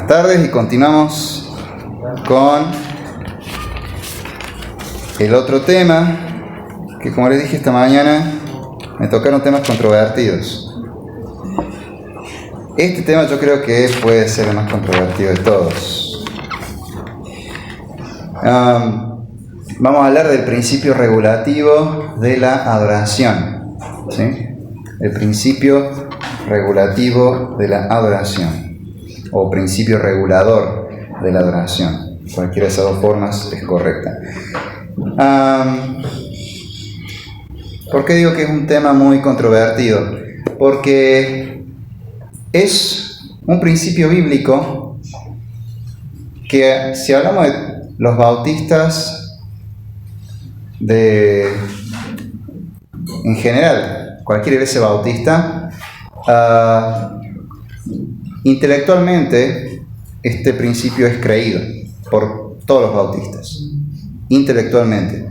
Buenas tardes y continuamos con el otro tema que, como les dije esta mañana, me tocaron temas controvertidos. Este tema yo creo que puede ser el más controvertido de todos. Vamos a hablar del principio regulativo de la adoración, ¿sí? El principio regulativo de la adoración, o principio regulador de la adoración. Cualquiera de esas dos formas es correcta. ¿Por qué digo que es un tema muy controvertido? Porque es un principio bíblico que, si hablamos de los bautistas en general, cualquier iglesia bautista, intelectualmente este principio es creído por todos los bautistas, intelectualmente,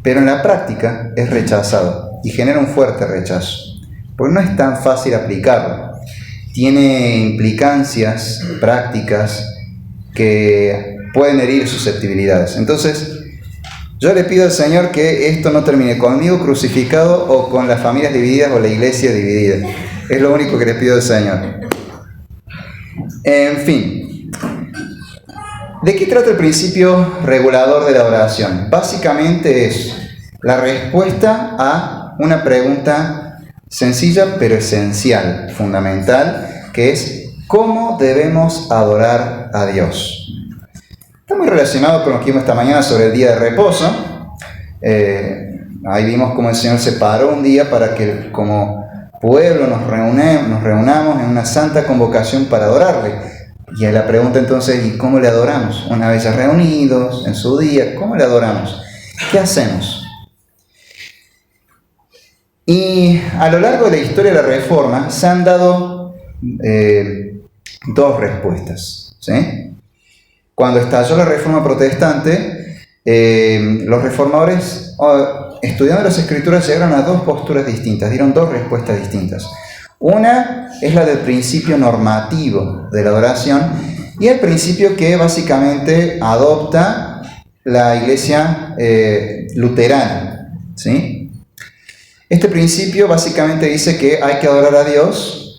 pero en la práctica es rechazado y genera un fuerte rechazo, porque no es tan fácil aplicarlo. Tiene implicancias prácticas que pueden herir susceptibilidades. Entonces, yo le pido al Señor que esto no termine conmigo crucificado o con las familias divididas o la iglesia dividida. Es lo único que le pido al Señor. En fin, ¿de qué trata el principio regulador de la adoración? Básicamente es la respuesta a una pregunta sencilla pero esencial, fundamental, que es ¿cómo debemos adorar a Dios? Está muy relacionado con lo que vimos esta mañana sobre el día de reposo. Ahí vimos cómo el Señor separó un día para que como pueblo nos reunamos en una santa convocación para adorarle. Y la pregunta entonces, ¿y cómo le adoramos? Una vez ya reunidos, en su día, ¿cómo le adoramos? ¿Qué hacemos? Y a lo largo de la historia de la Reforma se han dado dos respuestas, ¿sí? Cuando estalló la Reforma Protestante, los reformadores, estudiando las Escrituras, llegaron a dos posturas distintas, dieron dos respuestas distintas. Una es la del principio normativo de la adoración y el principio que básicamente adopta la iglesia luterana, ¿sí? Este principio básicamente dice que hay que adorar a Dios,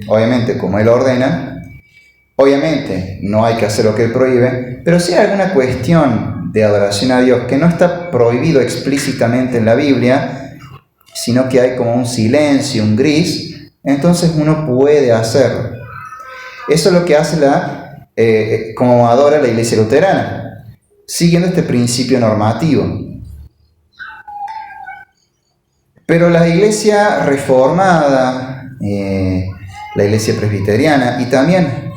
obviamente como Él ordena. Obviamente no hay que hacer lo que Él prohíbe, pero si hay alguna cuestión de adoración a Dios que no está prohibido explícitamente en la Biblia, sino que hay como un silencio, un gris, entonces uno puede hacerlo. Eso es lo que hace como adora la iglesia luterana, siguiendo este principio normativo. Pero la iglesia reformada, la iglesia presbiteriana y también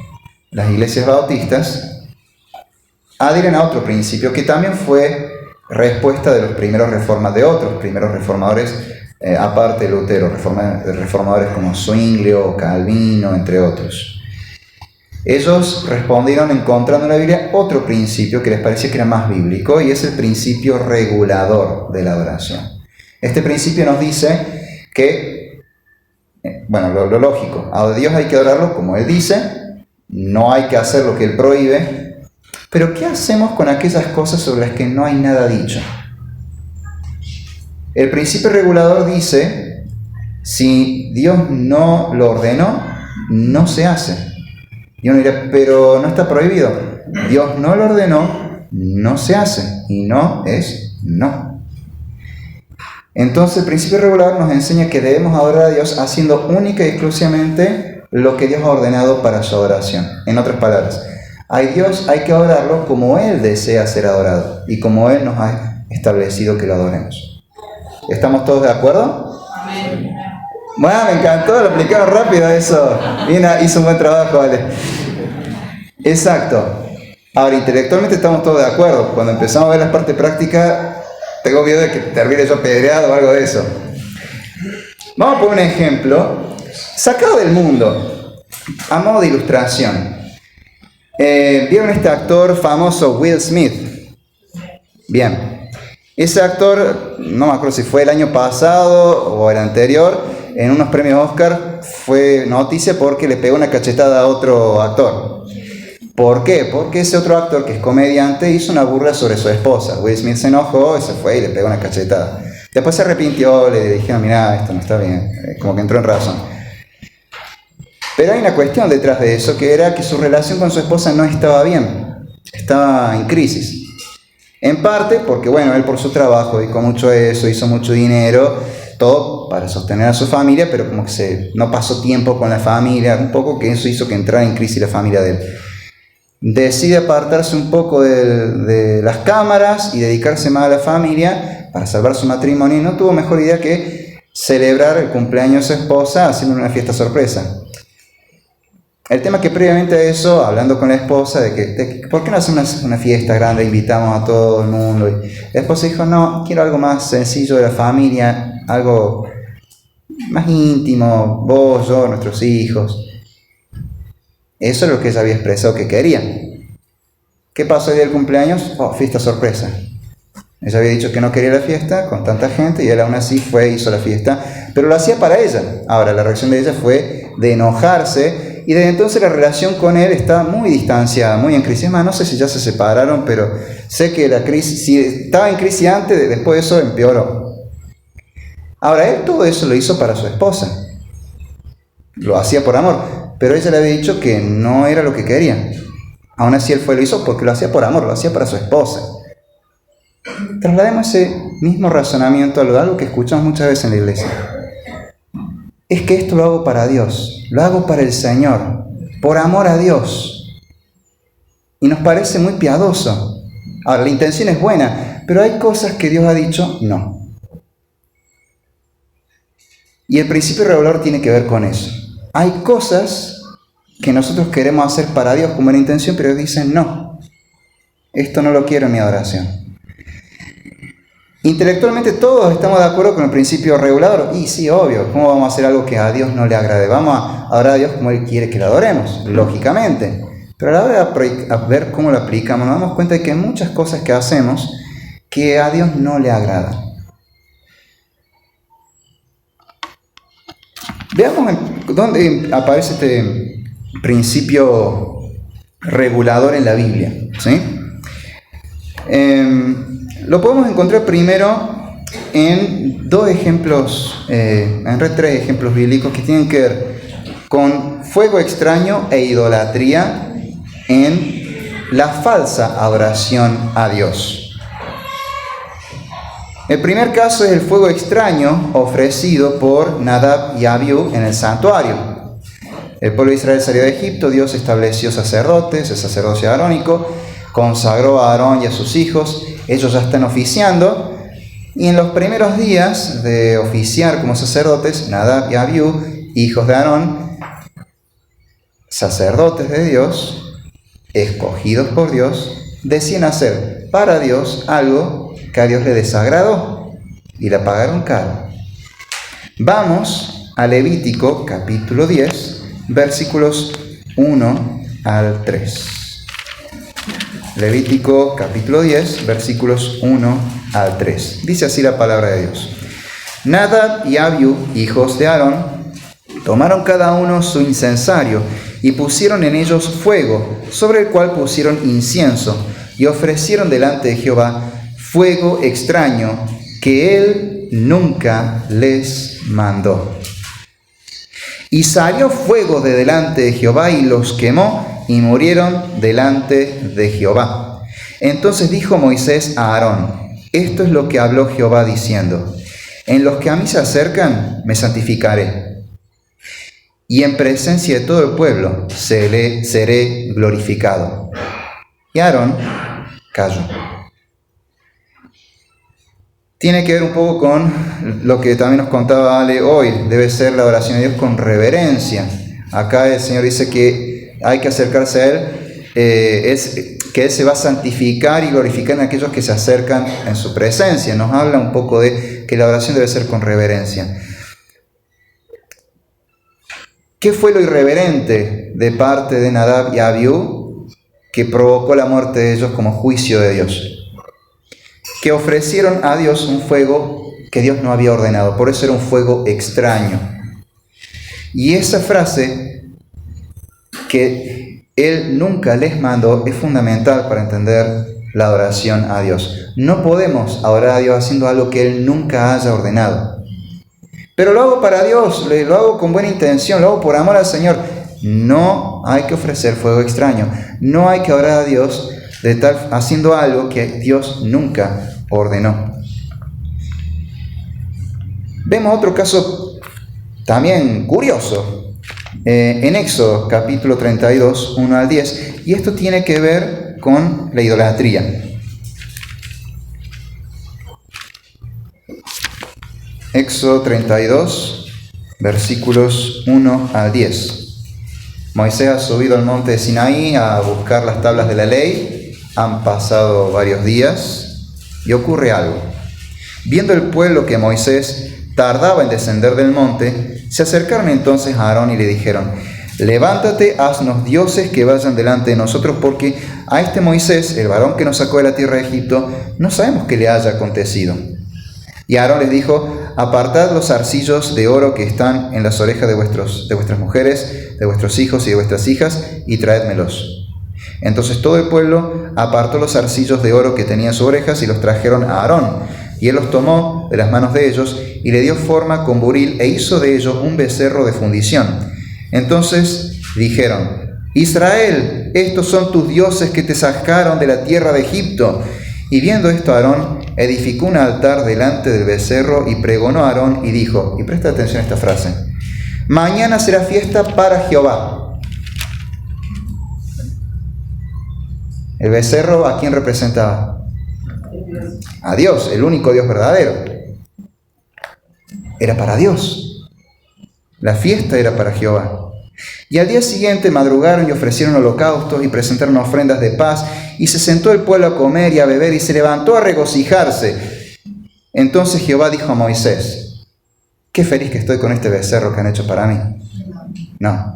las iglesias bautistas adhieren a otro principio que también fue respuesta de los primeros primeros reformadores, aparte de Lutero, reformadores como Zwinglio o Calvino, entre otros. Ellos respondieron encontrando en la Biblia otro principio que les parecía que era más bíblico, y es el principio regulador de la adoración. Este principio nos dice que, lo lógico, a Dios hay que adorarlo como Él dice, no hay que hacer lo que Él prohíbe, pero ¿qué hacemos con aquellas cosas sobre las que no hay nada dicho? El principio regulador dice, si Dios no lo ordenó, no se hace. Y uno dirá, pero no está prohibido. Dios no lo ordenó, no se hace. Y no es no. Entonces el principio regulador nos enseña que debemos adorar a Dios haciendo única y exclusivamente lo que Dios ha ordenado para su adoración. En otras palabras, a Dios hay que adorarlo como Él desea ser adorado y como Él nos ha establecido que lo adoremos. ¿Estamos todos de acuerdo? Amén. Bueno, me encantó, lo explicaron rápido eso. Bien, hizo un buen trabajo, Ale. Exacto. Ahora, intelectualmente estamos todos de acuerdo. Cuando empezamos a ver las partes prácticas, tengo miedo de que termine yo apedreado o algo de eso. Vamos a poner un ejemplo sacado del mundo, a modo de ilustración. ¿Vieron este actor famoso, Will Smith? Bien. Ese actor, no me acuerdo si fue el año pasado o el anterior, en unos premios Oscar, fue noticia porque le pegó una cachetada a otro actor. ¿Por qué? Porque ese otro actor, que es comediante, hizo una burla sobre su esposa. Will Smith se enojó y se fue y le pegó una cachetada. Después se arrepintió, le dijeron, mirá, esto no está bien, como que entró en razón. Pero hay una cuestión detrás de eso, que era que su relación con su esposa no estaba bien, estaba en crisis. En parte porque, bueno, él por su trabajo dedicó mucho a eso, hizo mucho dinero, todo para sostener a su familia, pero como que no pasó tiempo con la familia, un poco que eso hizo que entrara en crisis la familia de él. Decide apartarse un poco de las cámaras y dedicarse más a la familia para salvar su matrimonio, y no tuvo mejor idea que celebrar el cumpleaños de su esposa haciendo una fiesta sorpresa. El tema es que previamente a eso, hablando con la esposa, de que ¿por qué no hacemos una fiesta grande, invitamos a todo el mundo? Y la esposa dijo, no, quiero algo más sencillo de la familia, algo más íntimo, vos, yo, nuestros hijos. Eso es lo que ella había expresado que quería. ¿Qué pasó el día del cumpleaños? Fiesta sorpresa. Ella había dicho que no quería la fiesta con tanta gente y él aún así fue e hizo la fiesta, pero lo hacía para ella. Ahora, la reacción de ella fue de enojarse, y desde entonces la relación con él está muy distanciada, muy en crisis. Más, no sé si ya se separaron, pero sé que la crisis, si estaba en crisis antes, después de eso empeoró. Ahora, él todo eso lo hizo para su esposa. Lo hacía por amor, pero ella le había dicho que no era lo que quería. Aún así él lo hizo porque lo hacía por amor, lo hacía para su esposa. Traslademos ese mismo razonamiento a algo que escuchamos muchas veces en la iglesia. Es que esto lo hago para Dios, lo hago para el Señor, por amor a Dios. Y nos parece muy piadoso. Ahora, la intención es buena, pero hay cosas que Dios ha dicho no. Y el principio regulador tiene que ver con eso. Hay cosas que nosotros queremos hacer para Dios como una intención, pero Dios dice no. Esto no lo quiero en mi adoración. Intelectualmente todos estamos de acuerdo con el principio regulador. Y sí, obvio, ¿cómo vamos a hacer algo que a Dios no le agrade? Vamos a adorar a Dios como Él quiere que lo adoremos, lógicamente. Pero a la hora de ver cómo lo aplicamos, nos damos cuenta de que hay muchas cosas que hacemos que a Dios no le agradan. Veamos dónde aparece este principio regulador en la Biblia, ¿sí? Lo podemos encontrar primero en dos ejemplos, en realidad 3 ejemplos bíblicos que tienen que ver con fuego extraño e idolatría en la falsa adoración a Dios. El primer caso es el fuego extraño ofrecido por Nadab y Abiú en el santuario. El pueblo de Israel salió de Egipto, Dios estableció sacerdotes, el sacerdocio arónico, consagró a Aarón y a sus hijos, ellos ya están oficiando, y en los primeros días de oficiar como sacerdotes, Nadab y Abiú, hijos de Aarón, sacerdotes de Dios, escogidos por Dios, decían hacer para Dios algo que a Dios le desagradó, y la pagaron caro. Vamos a Levítico capítulo 10, versículos 1 al 3. Levítico capítulo 10, versículos 1 al 3. Dice así la palabra de Dios. Nadab y Abiú, hijos de Aarón, tomaron cada uno su incensario y pusieron en ellos fuego, sobre el cual pusieron incienso, y ofrecieron delante de Jehová fuego extraño que él nunca les mandó. Y salió fuego de delante de Jehová y los quemó, y murieron delante de Jehová. Entonces dijo Moisés a Aarón: esto es lo que habló Jehová diciendo: en los que a mí se acercan me santificaré, y en presencia de todo el pueblo seré glorificado. Y Aarón calló. Tiene que ver un poco con lo que también nos contaba Ale hoy. Debe ser la oración a Dios con reverencia. Acá el Señor dice que hay que acercarse a Él, que Él se va a santificar y glorificar en aquellos que se acercan en su presencia. Nos habla un poco de que la oración debe ser con reverencia. ¿Qué fue lo irreverente de parte de Nadab y Abiú que provocó la muerte de ellos como juicio de Dios? Que ofrecieron a Dios un fuego que Dios no había ordenado, por eso era un fuego extraño. Y esa frase que Él nunca les mandó es fundamental para entender la adoración a Dios. No podemos adorar a Dios haciendo algo que Él nunca haya ordenado. Pero lo hago para Dios, lo hago con buena intención, lo hago por amor al Señor. No hay que ofrecer fuego extraño. No hay que adorar a Dios haciendo algo que Dios nunca ordenó. Vemos otro caso también curioso en Éxodo capítulo 32, 1 al 10, y esto tiene que ver con la idolatría. Éxodo 32, versículos 1 al 10. Moisés ha subido al monte de Sinaí a buscar las tablas de la ley. Han pasado varios días y ocurre algo. Viendo el pueblo que Moisés tardaba en descender del monte, se acercaron entonces a Aarón y le dijeron: levántate, haznos dioses que vayan delante de nosotros, porque a este Moisés, el varón que nos sacó de la tierra de Egipto, no sabemos qué le haya acontecido. Y Aarón les dijo: apartad los zarcillos de oro que están en las orejas de vuestras mujeres, de vuestros hijos y de vuestras hijas, y traédmelos. Entonces todo el pueblo apartó los zarcillos de oro que tenía en sus orejas y los trajeron a Aarón. Y él los tomó de las manos de ellos y le dio forma con buril e hizo de ello un becerro de fundición. Entonces dijeron: Israel, estos son tus dioses que te sacaron de la tierra de Egipto. Y viendo esto, Aarón edificó un altar delante del becerro y pregonó a Aarón y dijo, y presta atención a esta frase: mañana será fiesta para Jehová. El becerro, ¿a quién representaba? A Dios, el único Dios verdadero. Era para Dios. La fiesta era para Jehová. Y al día siguiente madrugaron y ofrecieron holocaustos y presentaron ofrendas de paz, y se sentó el pueblo a comer y a beber y se levantó a regocijarse. Entonces Jehová dijo a Moisés: qué feliz que estoy con este becerro que han hecho para mí. No.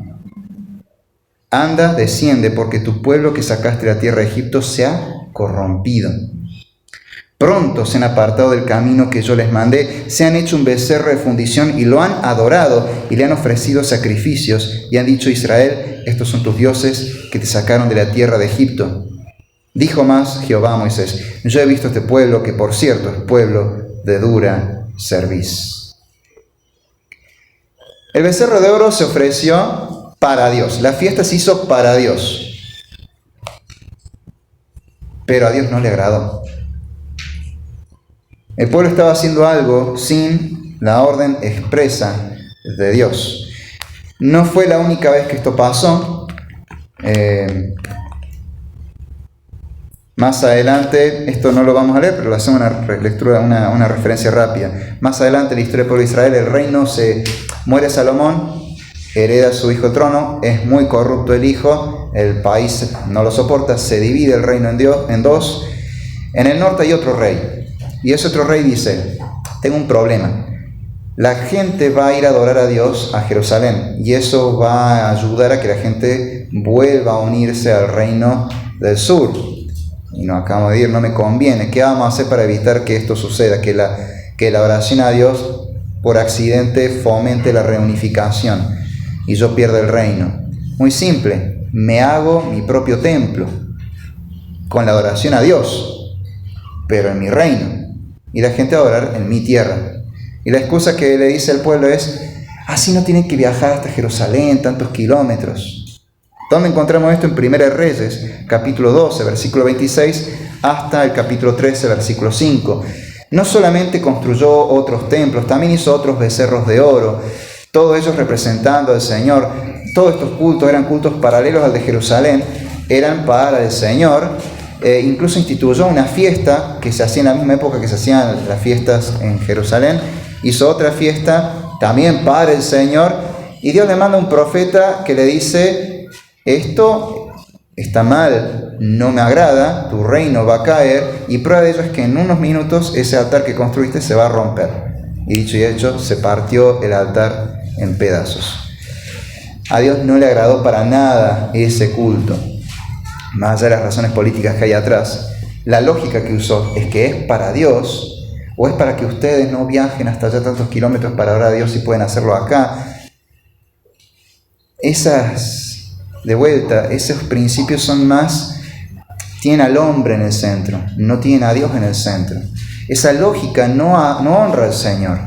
Anda, desciende, porque tu pueblo que sacaste de la tierra de Egipto se ha corrompido. Pronto se han apartado del camino que yo les mandé, se han hecho un becerro de fundición y lo han adorado y le han ofrecido sacrificios y han dicho: Israel, estos son tus dioses que te sacaron de la tierra de Egipto. Dijo más Jehová a Moisés: yo he visto este pueblo, que por cierto es pueblo de dura cerviz. El becerro de oro se ofreció para Dios, la fiesta se hizo para Dios, pero a Dios no le agradó. El pueblo estaba haciendo algo sin la orden expresa de Dios. No fue la única vez que esto pasó. Más adelante, esto no lo vamos a leer, pero lo hacemos una lectura, una referencia rápida. Más adelante en la historia del pueblo de Israel, el reino muere Salomón, hereda su hijo el trono, es muy corrupto el hijo, el país no lo soporta, se divide el reino en dos. En el norte hay otro rey. Y ese otro rey dice: tengo un problema. La gente va a ir a adorar a Dios a Jerusalén y eso va a ayudar a que la gente vuelva a unirse al reino del sur. Y no acabamos de ir, no me conviene. ¿Qué vamos a hacer para evitar que esto suceda? Que la oración a Dios por accidente fomente la reunificación y yo pierda el reino. Muy simple, me hago mi propio templo con la adoración a Dios, pero en mi reino. Y la gente va a adorar en mi tierra. Y la excusa que le dice al pueblo es: así no tienen que viajar hasta Jerusalén, tantos kilómetros. ¿Dónde encontramos esto? En 1 Reyes, capítulo 12, versículo 26, hasta el capítulo 13, versículo 5. No solamente construyó otros templos, también hizo otros becerros de oro, todos ellos representando al Señor. Todos estos cultos eran cultos paralelos al de Jerusalén, eran para el Señor. Incluso instituyó una fiesta que se hacía en la misma época que se hacían las fiestas en Jerusalén. Hizo otra fiesta también para el Señor. Y Dios le manda un profeta que le dice: esto está mal, no me agrada, tu reino va a caer. Y prueba de ello es que en unos minutos ese altar que construiste se va a romper. Y dicho y hecho, se partió el altar en pedazos. A Dios no le agradó para nada ese culto. Más allá de las razones políticas que hay atrás, la lógica que usó es que es para Dios, o es para que ustedes no viajen hasta allá tantos kilómetros para orar a Dios y pueden hacerlo acá. de vuelta, esos principios son más, tienen al hombre en el centro, no tienen a Dios en el centro. Esa lógica no honra al Señor.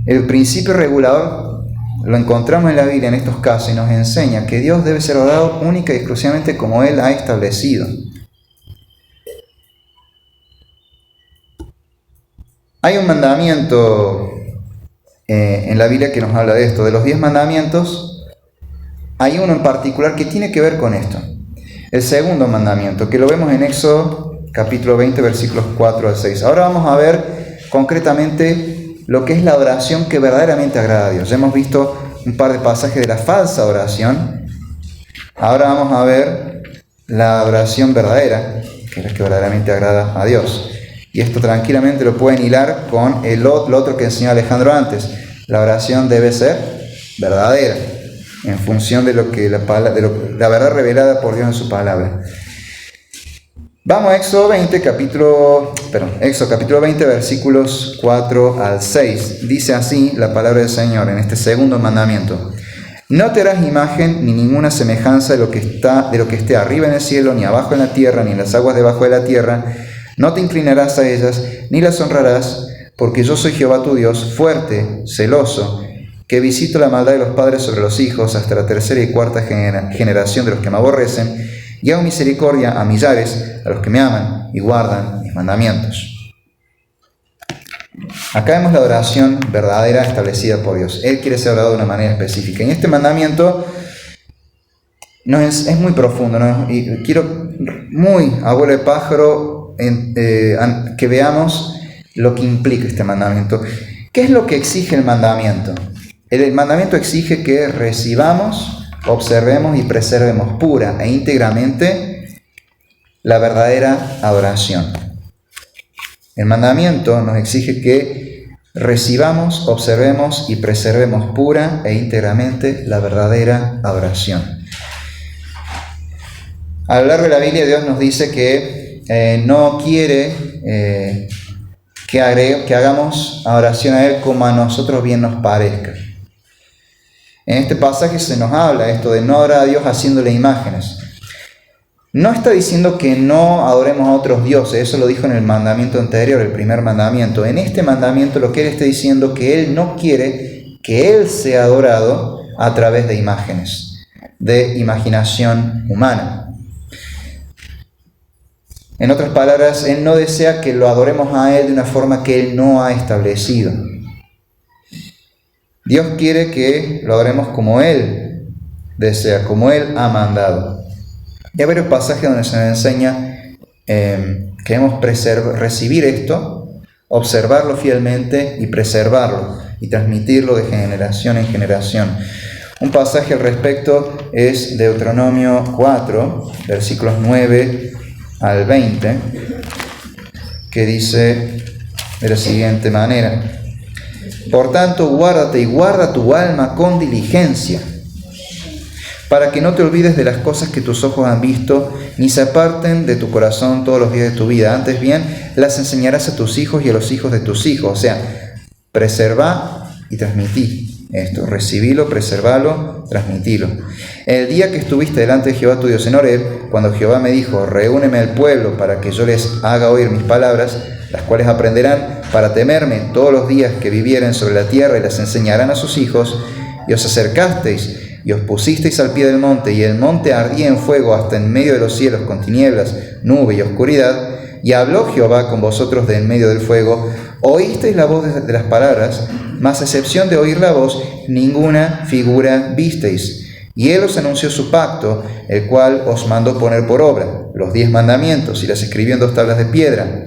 El principio regulador lo encontramos en la Biblia en estos casos y nos enseña que Dios debe ser adorado única y exclusivamente como Él ha establecido. Hay un mandamiento en la Biblia que nos habla de esto. De los 10 mandamientos, hay uno en particular que tiene que ver con esto. El segundo mandamiento, que lo vemos en Éxodo capítulo 20, versículos 4 al 6. Ahora vamos a ver concretamente lo que es la oración que verdaderamente agrada a Dios. Ya hemos visto un par de pasajes de la falsa oración. Ahora vamos a ver la oración verdadera, que es la que verdaderamente agrada a Dios. Y esto tranquilamente lo pueden hilar con lo otro que enseñó Alejandro antes. La oración debe ser verdadera, en función de la verdad revelada por Dios en su palabra. Vamos a Éxodo capítulo 20, versículos 4 al 6. Dice así la palabra del Señor en este segundo mandamiento. No te harás imagen ni ninguna semejanza de lo que esté arriba en el cielo, ni abajo en la tierra, ni en las aguas debajo de la tierra. No te inclinarás a ellas, ni las honrarás, porque yo soy Jehová tu Dios, fuerte, celoso, que visito la maldad de los padres sobre los hijos hasta la tercera y cuarta generación de los que me aborrecen, y hago misericordia a millares, a los que me aman y guardan mis mandamientos. Acá vemos la oración verdadera establecida por Dios. Él quiere ser adorado de una manera específica. Y este mandamiento es muy profundo, ¿no? Y quiero muy a vuelo de pájaro que veamos lo que implica este mandamiento. ¿Qué es lo que exige el mandamiento? El mandamiento exige que recibamos, observemos y preservemos pura e íntegramente la verdadera adoración. El mandamiento nos exige que recibamos, observemos y preservemos pura e íntegramente la verdadera adoración. A lo largo de la Biblia Dios nos dice que no quiere que hagamos adoración a Él como a nosotros bien nos parezca. En este pasaje se nos habla esto de no adorar a Dios haciéndole imágenes. No está diciendo que no adoremos a otros dioses, eso lo dijo en el mandamiento anterior, el primer mandamiento. En este mandamiento lo que Él está diciendo es que Él no quiere que Él sea adorado a través de imágenes, de imaginación humana. En otras palabras, Él no desea que lo adoremos a Él de una forma que Él no ha establecido. Dios quiere que lo adoremos como Él desea, como Él ha mandado. Y hay varios pasajes donde se nos enseña que debemos recibir esto, observarlo fielmente y preservarlo y transmitirlo de generación en generación. Un pasaje al respecto es Deuteronomio 4, versículos 9 al 20, que dice de la siguiente manera: por tanto, guárdate y guarda tu alma con diligencia, para que no te olvides de las cosas que tus ojos han visto, ni se aparten de tu corazón todos los días de tu vida. Antes bien, las enseñarás a tus hijos y a los hijos de tus hijos. O sea, preserva y transmití esto, recibilo, preservalo, transmitilo. El día que estuviste delante de Jehová tu Dios en Horeb, cuando Jehová me dijo: reúneme al pueblo para que yo les haga oír mis palabras, las cuales aprenderán para temerme todos los días que vivieren sobre la tierra, y las enseñarán a sus hijos, y os acercasteis y os pusisteis al pie del monte, y el monte ardía en fuego hasta en medio de los cielos con tinieblas, nube y oscuridad, y habló Jehová con vosotros de en medio del fuego. Oísteis la voz de las palabras, mas a excepción de oír la voz, ninguna figura visteis. Y Él os anunció su pacto, el cual os mandó poner por obra, los 10 mandamientos, y las escribió en 2 tablas de piedra.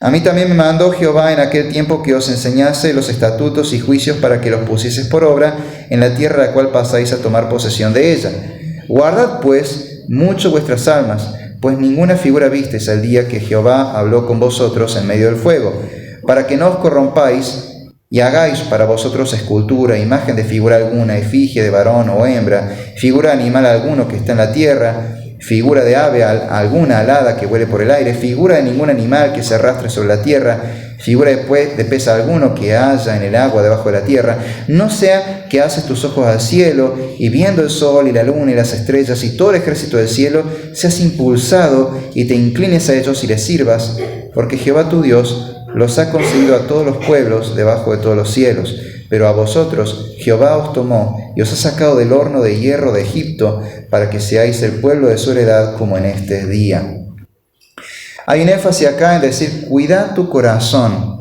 A mí también me mandó Jehová en aquel tiempo que os enseñase los estatutos y juicios para que los pusieseis por obra en la tierra a la cual pasáis a tomar posesión de ella. Guardad pues mucho vuestras almas, pues ninguna figura visteis al día que Jehová habló con vosotros en medio del fuego, para que no os corrompáis y hagáis para vosotros escultura, imagen de figura alguna, efigie de varón o hembra, figura de animal alguno que está en la tierra, figura de ave alguna alada que vuele por el aire, figura de ningún animal que se arrastre sobre la tierra, figura de pez alguno que haya en el agua debajo de la tierra. No sea que alces tus ojos al cielo y viendo el sol y la luna y las estrellas y todo el ejército del cielo, seas impulsado y te inclines a ellos y les sirvas, porque Jehová tu Dios los ha concedido a todos los pueblos debajo de todos los cielos. Pero a vosotros Jehová os tomó y os ha sacado del horno de hierro de Egipto, para que seáis el pueblo de su heredad como en este día. Hay un énfasis acá en decir, cuida tu corazón.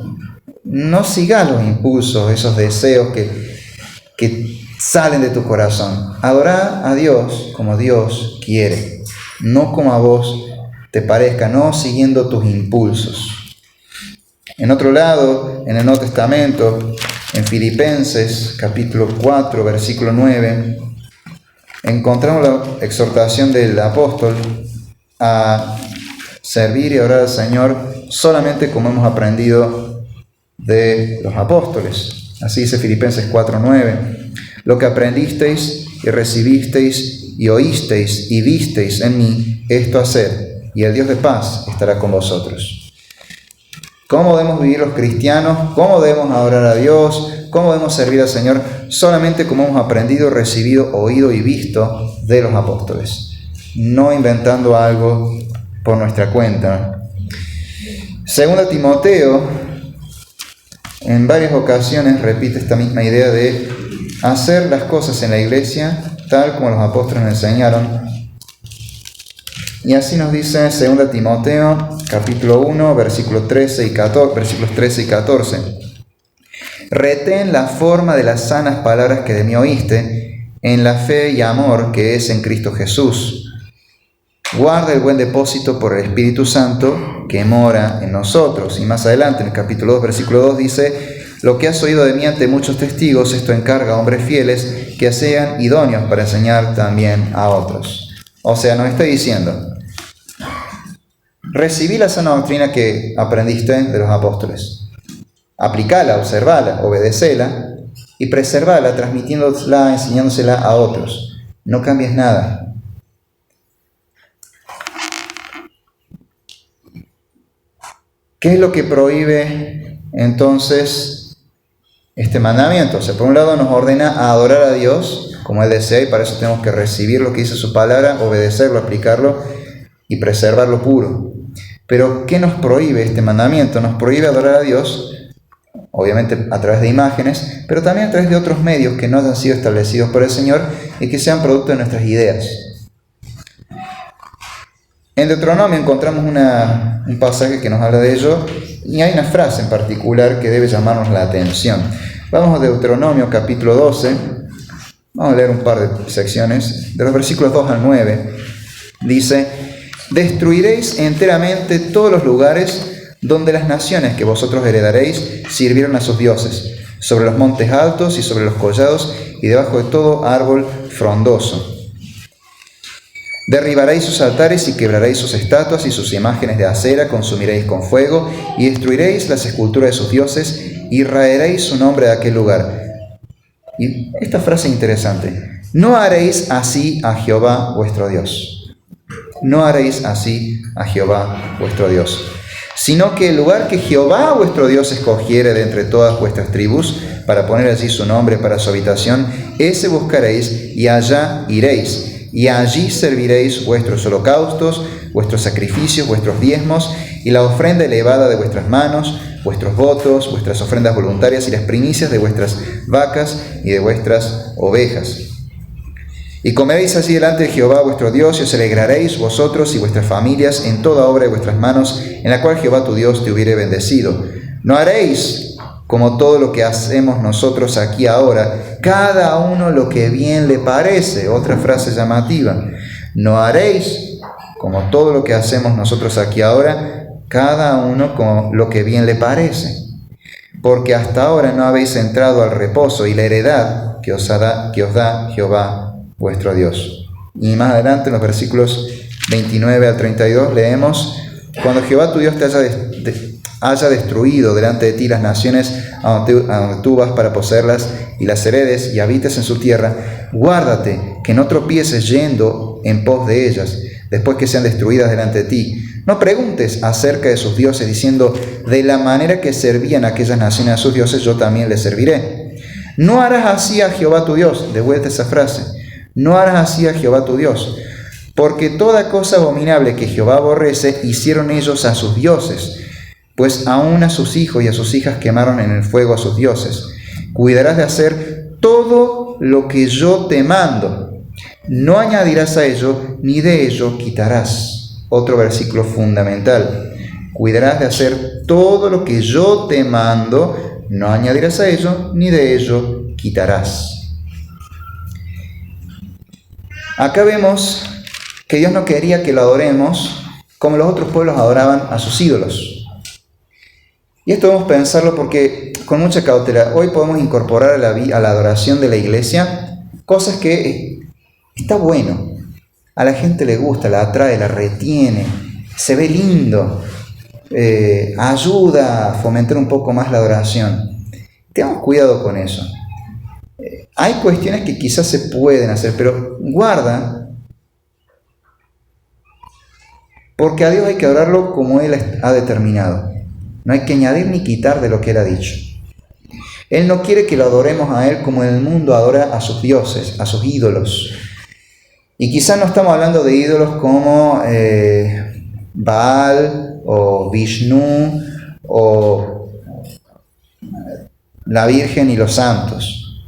No sigas los impulsos, esos deseos que salen de tu corazón. Adorá a Dios como Dios quiere, no como a vos te parezca, no siguiendo tus impulsos. En otro lado, en el Nuevo Testamento, en Filipenses capítulo 4, versículo 9, encontramos la exhortación del apóstol a servir y orar al Señor solamente como hemos aprendido de los apóstoles. Así dice Filipenses 4:9. Lo que aprendisteis y recibisteis y oísteis y visteis en mí, esto haced, y el Dios de paz estará con vosotros. ¿Cómo debemos vivir los cristianos? ¿Cómo debemos adorar a Dios? ¿Cómo debemos servir al Señor? Solamente como hemos aprendido, recibido, oído y visto de los apóstoles. No inventando algo por nuestra cuenta. Segunda Timoteo, en varias ocasiones repite esta misma idea de hacer las cosas en la iglesia tal como los apóstoles nos enseñaron. Y así nos dice 2 Timoteo, capítulo 1, versículos 13 y 14. Retén la forma de las sanas palabras que de mí oíste, en la fe y amor que es en Cristo Jesús. Guarda el buen depósito por el Espíritu Santo que mora en nosotros. Y más adelante, en el capítulo 2, versículo 2, dice: lo que has oído de mí ante muchos testigos, esto encarga a hombres fieles que sean idóneos para enseñar también a otros. O sea, nos está diciendo, recibí la sana doctrina que aprendiste de los apóstoles. Aplicala, observala, obedecela y preservala, transmitiéndola, enseñándosela a otros. No cambies nada. ¿Qué es lo que prohíbe entonces este mandamiento? O sea, por un lado nos ordena a adorar a Dios como Él desea, y para eso tenemos que recibir lo que dice su palabra, obedecerlo, aplicarlo y preservarlo puro. Pero ¿qué nos prohíbe este mandamiento? Nos prohíbe adorar a Dios, obviamente a través de imágenes, pero también a través de otros medios que no hayan sido establecidos por el Señor y que sean producto de nuestras ideas. En Deuteronomio encontramos un pasaje que nos habla de ello, y hay una frase en particular que debe llamarnos la atención. Vamos a Deuteronomio capítulo 12, vamos a leer un par de secciones, de los versículos 2 al 9. Dice: destruiréis enteramente todos los lugares donde las naciones que vosotros heredaréis sirvieron a sus dioses, sobre los montes altos y sobre los collados y debajo de todo árbol frondoso. Derribaréis sus altares y quebraréis sus estatuas y sus imágenes de acera, consumiréis con fuego y destruiréis las esculturas de sus dioses y raeréis su nombre de aquel lugar. Y esta frase es interesante: no haréis así a Jehová vuestro Dios. No haréis así a Jehová vuestro Dios, sino que el lugar que Jehová vuestro Dios escogiere de entre todas vuestras tribus para poner allí su nombre para su habitación, ese buscaréis y allá iréis. Y allí serviréis vuestros holocaustos, vuestros sacrificios, vuestros diezmos y la ofrenda elevada de vuestras manos, vuestros votos, vuestras ofrendas voluntarias y las primicias de vuestras vacas y de vuestras ovejas. Y comeréis allí delante de Jehová vuestro Dios y os alegraréis vosotros y vuestras familias en toda obra de vuestras manos, en la cual Jehová tu Dios te hubiere bendecido. No haréis como todo lo que hacemos nosotros aquí ahora, cada uno lo que bien le parece. Otra frase llamativa: no haréis como todo lo que hacemos nosotros aquí ahora, cada uno como lo que bien le parece, porque hasta ahora no habéis entrado al reposo y la heredad que os da Jehová vuestro Dios. Y más adelante en los versículos 29 al 32 leemos: cuando Jehová tu Dios te haya destruido delante de ti las naciones a donde tú vas para poseerlas y las heredes y habites en su tierra, guárdate que no tropieces yendo en pos de ellas, después que sean destruidas delante de ti. No preguntes acerca de sus dioses diciendo, de la manera que servían aquellas naciones a sus dioses, yo también les serviré. No harás así a Jehová tu Dios. De vuelta esa frase. No harás así a Jehová tu Dios. Porque toda cosa abominable que Jehová aborrece, hicieron ellos a sus dioses. Pues aún a sus hijos y a sus hijas quemaron en el fuego a sus dioses. Cuidarás de hacer todo lo que yo te mando. No añadirás a ello, ni de ello quitarás. Otro versículo fundamental. Cuidarás de hacer todo lo que yo te mando, no añadirás a ello, ni de ello quitarás. Acá vemos que Dios no quería que lo adoremos como los otros pueblos adoraban a sus ídolos. Y esto debemos pensarlo porque con mucha cautela. Hoy podemos incorporar a la adoración de la iglesia cosas que está bueno. A la gente le gusta, la atrae, la retiene, se ve lindo, ayuda a fomentar un poco más la adoración. Tengamos cuidado con eso. Hay cuestiones que quizás se pueden hacer, pero guarda, porque a Dios hay que adorarlo como Él ha determinado. No hay que añadir ni quitar de lo que Él ha dicho. Él no quiere que lo adoremos a Él como el mundo adora a sus dioses, a sus ídolos. Y quizás no estamos hablando de ídolos como Baal o Vishnu o la Virgen y los santos.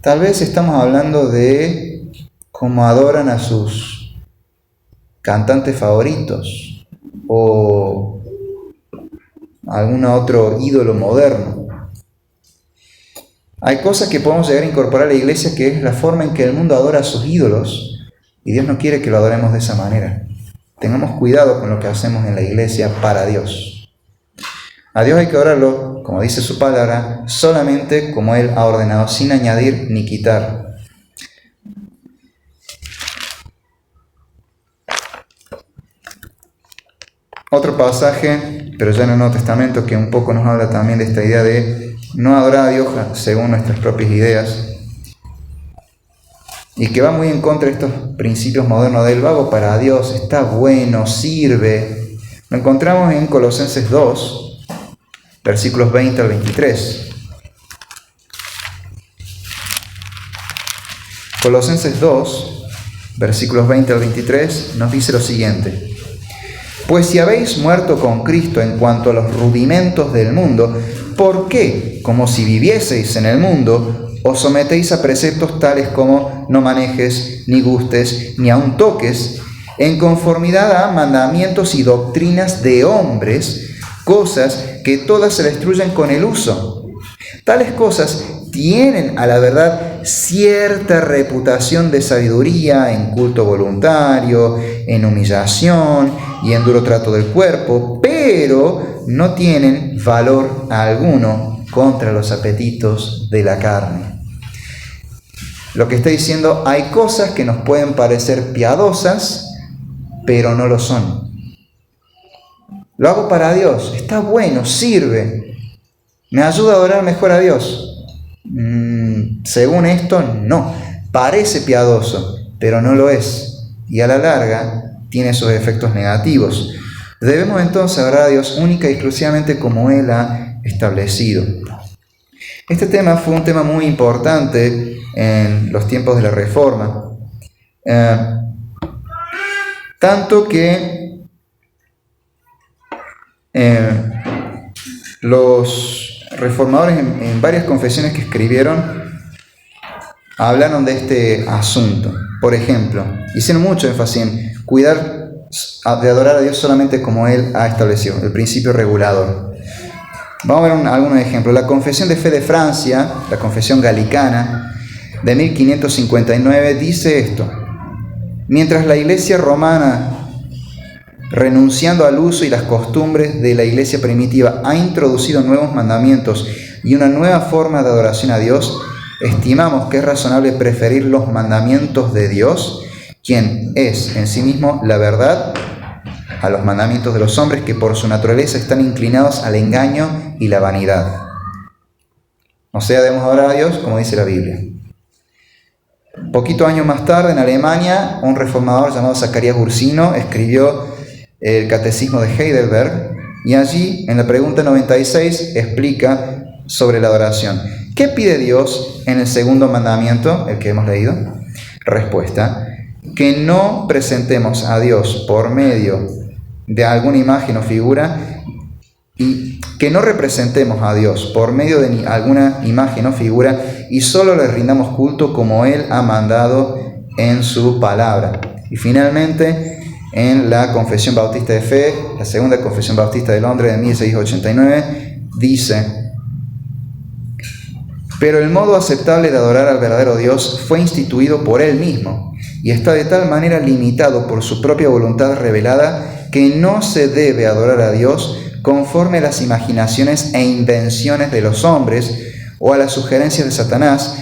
Tal vez estamos hablando de cómo adoran a sus cantantes favoritos o algún otro ídolo moderno. Hay cosas que podemos llegar a incorporar a la iglesia que es la forma en que el mundo adora a sus ídolos y Dios no quiere que lo adoremos de esa manera. Tengamos cuidado con lo que hacemos en la iglesia para Dios. A Dios hay que adorarlo, como dice su palabra, solamente como Él ha ordenado, sin añadir ni quitar. Otro pasaje, pero ya en el Nuevo Testamento, que un poco nos habla también de esta idea de no adorar a Dios según nuestras propias ideas, y que va muy en contra de estos principios modernos del vago para Dios, está bueno, sirve. Lo encontramos en Colosenses 2, versículos 20 al 23. Colosenses 2, versículos 20 al 23, nos dice lo siguiente. Pues si habéis muerto con Cristo en cuanto a los rudimentos del mundo, ¿por qué, como si vivieseis en el mundo, os sometéis a preceptos tales como no manejes, ni gustes, ni aun toques, en conformidad a mandamientos y doctrinas de hombres, cosas que todas se destruyen con el uso? Tales cosas tienen a la verdad cierta reputación de sabiduría en culto voluntario, en humillación y en duro trato del cuerpo, pero no tienen valor alguno contra los apetitos de la carne. Lo que está diciendo, hay cosas que nos pueden parecer piadosas, pero no lo son. Lo hago para Dios, está bueno, sirve, me ayuda a adorar mejor a Dios. Según esto, no. Parece piadoso, pero no lo es. Y a la larga tiene sus efectos negativos. Debemos entonces adorar a Dios única y exclusivamente como Él ha establecido. Este tema fue un tema muy importante en los tiempos de la Reforma. Tanto que los reformadores en varias confesiones que escribieron hablaron de este asunto. Por ejemplo, hicieron mucho énfasis en cuidar de adorar a Dios solamente como Él ha establecido, el principio regulador. Vamos a ver algunos ejemplos. La Confesión de Fe de Francia, la Confesión Galicana de 1559, dice esto: mientras la Iglesia romana, renunciando al uso y las costumbres de la iglesia primitiva, ha introducido nuevos mandamientos y una nueva forma de adoración a Dios, estimamos que es razonable preferir los mandamientos de Dios, quien es en sí mismo la verdad, a los mandamientos de los hombres que por su naturaleza están inclinados al engaño y la vanidad. O sea, debemos adorar a Dios como dice la Biblia. Poquito años más tarde, en Alemania, un reformador llamado Zacarías Ursino escribió el Catecismo de Heidelberg, y allí en la pregunta 96 explica sobre la adoración. ¿Qué pide Dios en el segundo mandamiento, el que hemos leído? Respuesta: que no presentemos a Dios por medio de alguna imagen o figura, y que no representemos a Dios por medio de alguna imagen o figura, y solo le rindamos culto como Él ha mandado en su palabra. Y finalmente, en la Confesión Bautista de Fe, la segunda Confesión Bautista de Londres de 1689, dice: pero el modo aceptable de adorar al verdadero Dios fue instituido por Él mismo, y está de tal manera limitado por su propia voluntad revelada, que no se debe adorar a Dios conforme a las imaginaciones e invenciones de los hombres o a las sugerencias de Satanás,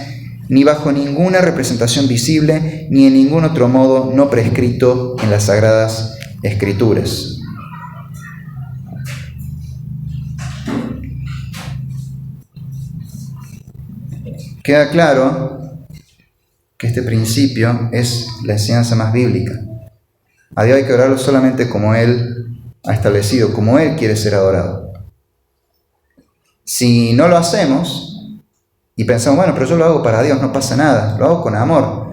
ni bajo ninguna representación visible, ni en ningún otro modo no prescrito en las Sagradas Escrituras. Queda claro que este principio es la enseñanza más bíblica. A Dios hay que adorarlo solamente como Él ha establecido, como Él quiere ser adorado. Si no lo hacemos y pensamos, bueno, pero yo lo hago para Dios, no pasa nada, lo hago con amor,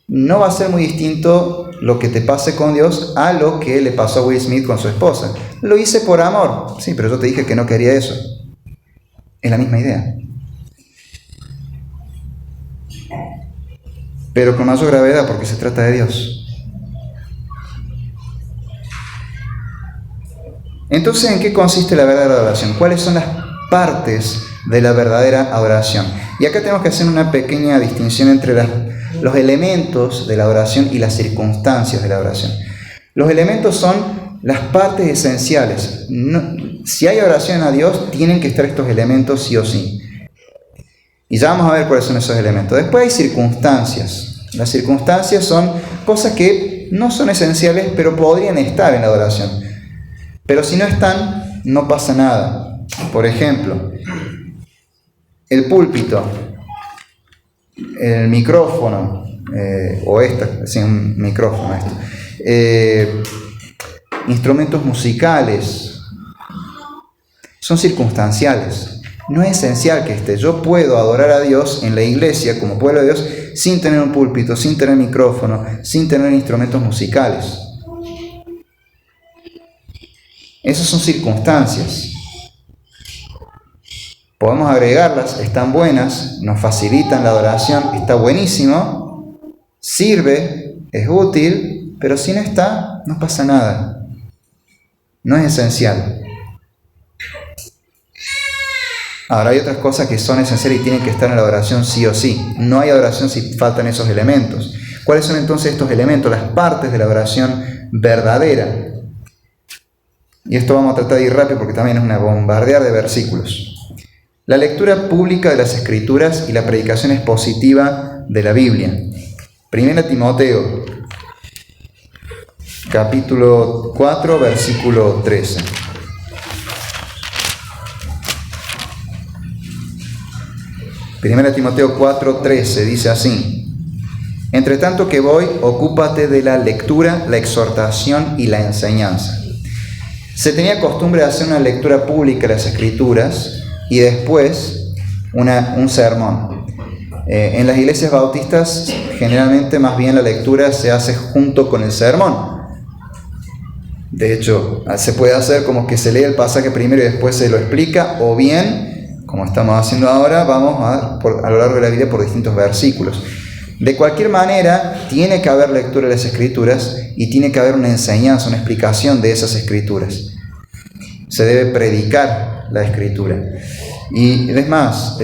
no va a ser muy distinto lo que te pase con Dios a lo que le pasó a Will Smith con su esposa. Lo hice por amor, sí, pero yo te dije que no quería eso. Es la misma idea. Pero con mayor gravedad, porque se trata de Dios. Entonces, ¿en qué consiste la verdadera adoración? ¿Cuáles son las partes de la verdadera adoración? Y acá tenemos que hacer una pequeña distinción entre los elementos de la adoración y las circunstancias de la adoración. Los elementos son las partes esenciales. Si hay adoración a Dios, tienen que estar estos elementos sí o sí. Y ya vamos a ver cuáles son esos elementos. Después hay circunstancias. Las circunstancias son cosas que no son esenciales, pero podrían estar en la adoración. Pero si no están, no pasa nada. Por ejemplo, el púlpito, el micrófono, un micrófono, instrumentos musicales, son circunstanciales. No es esencial que esté. Yo puedo adorar a Dios en la iglesia como pueblo de Dios sin tener un púlpito, sin tener micrófono, sin tener instrumentos musicales. Esas son circunstancias. Podemos agregarlas, están buenas, nos facilitan la adoración, está buenísimo, sirve, es útil, pero si no está, no pasa nada. No es esencial. Ahora hay otras cosas que son esenciales y tienen que estar en la adoración sí o sí. No hay adoración si faltan esos elementos. ¿Cuáles son entonces estos elementos? Las partes de la adoración verdadera. Y esto vamos a tratar de ir rápido porque también es una bombardear de versículos. La lectura pública de las Escrituras y la predicación expositiva de la Biblia. 1 Timoteo, capítulo 4, versículo 13. Primera Timoteo 4:13 dice así: entre tanto que voy, ocúpate de la lectura, la exhortación y la enseñanza. Se tenía costumbre de hacer una lectura pública de las Escrituras y después un sermón. En las iglesias bautistas generalmente más bien la lectura se hace junto con el sermón. De hecho, se puede hacer como que se lee el pasaje primero y después se lo explica, o bien, como estamos haciendo ahora, vamos a lo largo de la Biblia por distintos versículos. De cualquier manera, tiene que haber lectura de las Escrituras y tiene que haber una enseñanza, una explicación de esas Escrituras. Se debe predicar la Escritura. Y es más,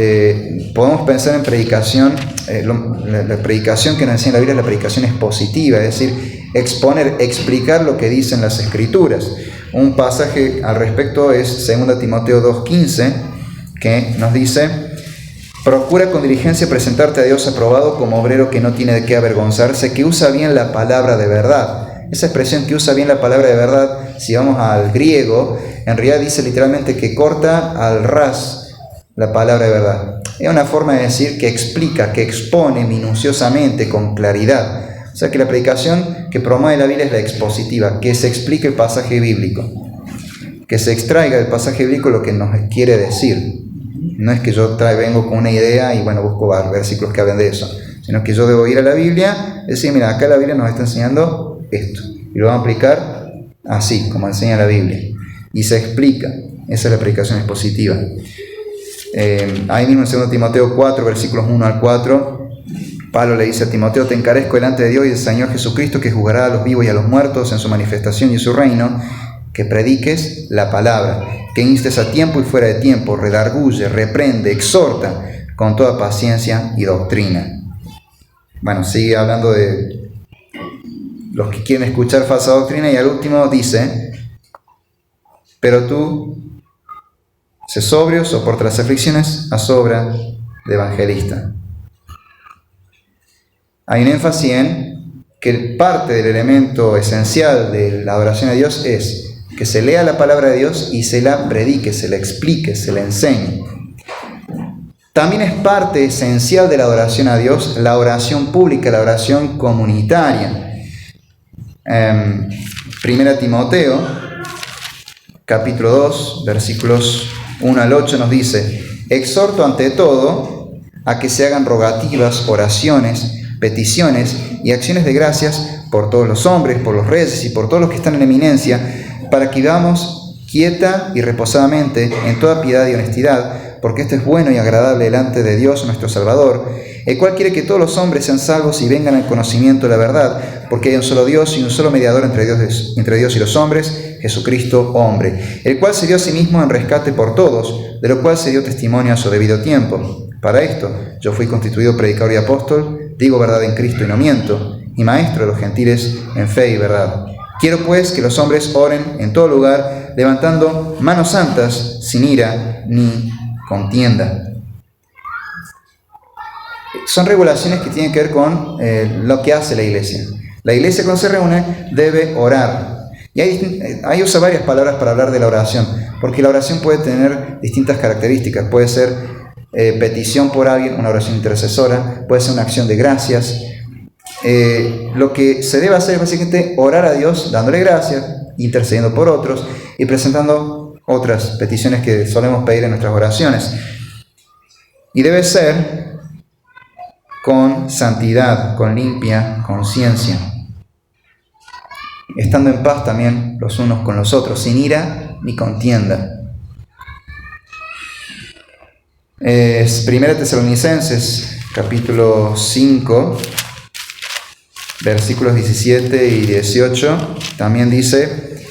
podemos pensar en predicación, la predicación que nos enseña la Biblia es la predicación expositiva, es decir, explicar lo que dicen las Escrituras. Un pasaje al respecto es 2 Timoteo 2:15, que nos dice: procura con diligencia presentarte a Dios aprobado como obrero que no tiene de qué avergonzarse, que usa bien la palabra de verdad. Esa expresión que usa bien la palabra de verdad, si vamos al griego, en realidad dice literalmente que corta al ras la palabra de verdad. Es una forma de decir que explica, que expone minuciosamente, con claridad. O sea que la predicación que promueve la Biblia es la expositiva, que se explique el pasaje bíblico, que se extraiga del pasaje bíblico lo que nos quiere decir. No es que yo vengo con una idea y busco versículos que hablen de eso, sino que yo debo ir a la Biblia y decir, mira, acá la Biblia nos está enseñando esto, y lo vamos a aplicar así, como enseña la Biblia, y se explica. Esa es la predicación expositiva. Ahí mismo en 2 Timoteo 4, versículos 1 al 4, Pablo le dice a Timoteo: te encarezco delante de Dios y del Señor Jesucristo, que juzgará a los vivos y a los muertos en su manifestación y en su reino, que prediques la palabra, que instes a tiempo y fuera de tiempo, redarguye, reprende, exhorta con toda paciencia y doctrina. Sigue hablando de los que quieren escuchar falsa doctrina, y al último dice: pero tú, sé sobrio, soporta las aflicciones, haz obra de evangelista. Hay un énfasis en que parte del elemento esencial de la adoración a Dios es que se lea la palabra de Dios y se la predique, se la explique, se la enseñe. También es parte esencial de la adoración a Dios la oración pública, la oración comunitaria. 1 Timoteo, capítulo 2, versículos 1 al 8 nos dice: exhorto ante todo a que se hagan rogativas, oraciones, peticiones y acciones de gracias por todos los hombres, por los reyes y por todos los que están en eminencia, para que vivamos quieta y reposadamente en toda piedad y honestidad, porque esto es bueno y agradable delante de Dios nuestro Salvador, el cual quiere que todos los hombres sean salvos y vengan al conocimiento de la verdad, porque hay un solo Dios y un solo mediador entre Dios y los hombres, Jesucristo hombre, el cual se dio a sí mismo en rescate por todos, de lo cual se dio testimonio a su debido tiempo. Para esto yo fui constituido predicador y apóstol, digo verdad en Cristo y no miento, y maestro de los gentiles en fe y verdad. Quiero pues que los hombres oren en todo lugar, levantando manos santas, sin ira ni contienda. Son regulaciones que tienen que ver con lo que hace la iglesia. La iglesia, cuando se reúne, debe orar. Y ahí usa varias palabras para hablar de la oración, porque la oración puede tener distintas características. Puede ser petición por alguien, una oración intercesora, puede ser una acción de gracias. Lo que se debe hacer es básicamente orar a Dios, dándole gracias, intercediendo por otros y presentando otras peticiones que solemos pedir en nuestras oraciones. Y debe ser con santidad, con limpia conciencia, estando en paz también los unos con los otros, sin ira ni contienda. Es 1 Tesalonicenses, capítulo 5, versículos 17 y 18, también dice: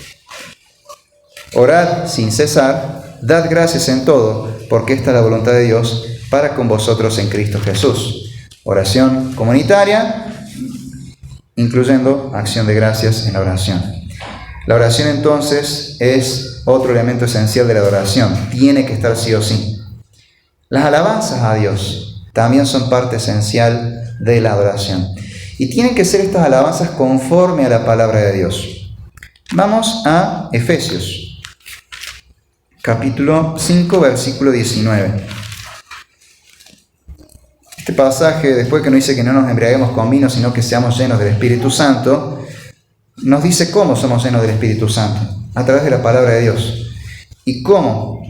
orad sin cesar, dad gracias en todo, porque esta es la voluntad de Dios para con vosotros en Cristo Jesús. Oración comunitaria, incluyendo acción de gracias en la oración. La oración entonces es otro elemento esencial de la adoración, tiene que estar sí o sí. Las alabanzas a Dios también son parte esencial de la adoración. Y tienen que ser estas alabanzas conforme a la palabra de Dios. Vamos a Efesios, capítulo 5, versículo 19. Este pasaje, después que nos dice que no nos embriaguemos con vino, sino que seamos llenos del Espíritu Santo, nos dice cómo somos llenos del Espíritu Santo, a través de la palabra de Dios. ¿Y cómo?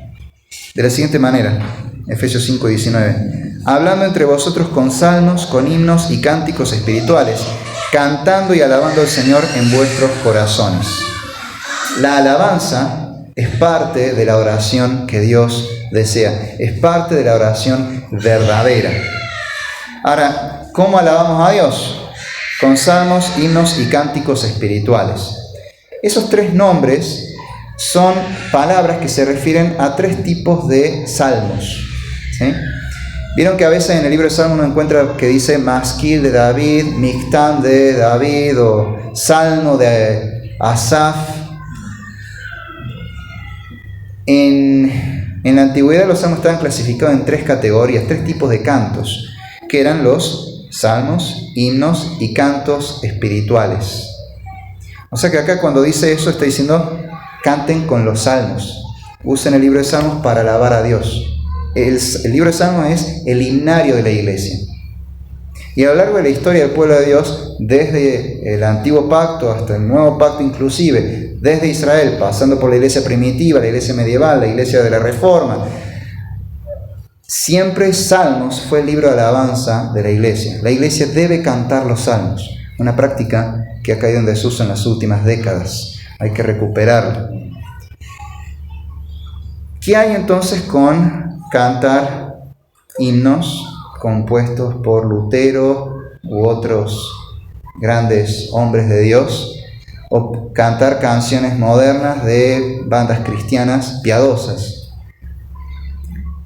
De la siguiente manera, Efesios 5, 19. Hablando entre vosotros con salmos, con himnos y cánticos espirituales, cantando y alabando al Señor en vuestros corazones. La alabanza es parte de la oración que Dios desea, es parte de la oración verdadera. Ahora, ¿cómo alabamos a Dios? Con salmos, himnos y cánticos espirituales. Esos tres nombres son palabras que se refieren a tres tipos de salmos, ¿sí? Vieron que a veces en el libro de Salmos uno encuentra que dice Masquil de David, Mictán de David o Salmo de Asaf. En la antigüedad los salmos estaban clasificados en tres categorías, tres tipos de cantos, que eran los salmos, himnos y cantos espirituales. O sea que acá cuando dice eso está diciendo canten con los salmos, usen el libro de Salmos para alabar a Dios. El libro de Salmos es el himnario de la iglesia. Y a lo largo de la historia del pueblo de Dios, desde el antiguo pacto hasta el nuevo pacto inclusive, desde Israel, pasando por la iglesia primitiva, la iglesia medieval, la iglesia de la Reforma, siempre Salmos fue el libro de alabanza de la iglesia. La iglesia debe cantar los salmos, una práctica que ha caído en desuso en las últimas décadas. Hay que recuperarla. ¿Qué hay entonces con cantar himnos compuestos por Lutero u otros grandes hombres de Dios, o cantar canciones modernas de bandas cristianas piadosas?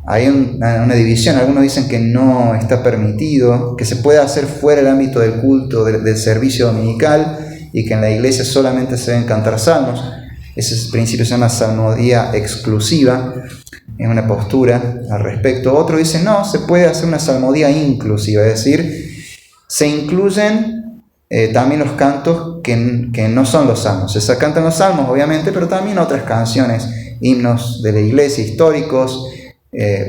Hay una división. Algunos dicen que no está permitido, que se puede hacer fuera del ámbito del culto, del servicio dominical, y que en la iglesia solamente se deben cantar salmos. Ese principio se llama salmodía exclusiva, es una postura al respecto. Otro dice, no, se puede hacer una salmodía inclusiva, es decir, se incluyen también los cantos que no son los salmos. Se cantan los salmos, obviamente, pero también otras canciones, himnos de la iglesia, históricos,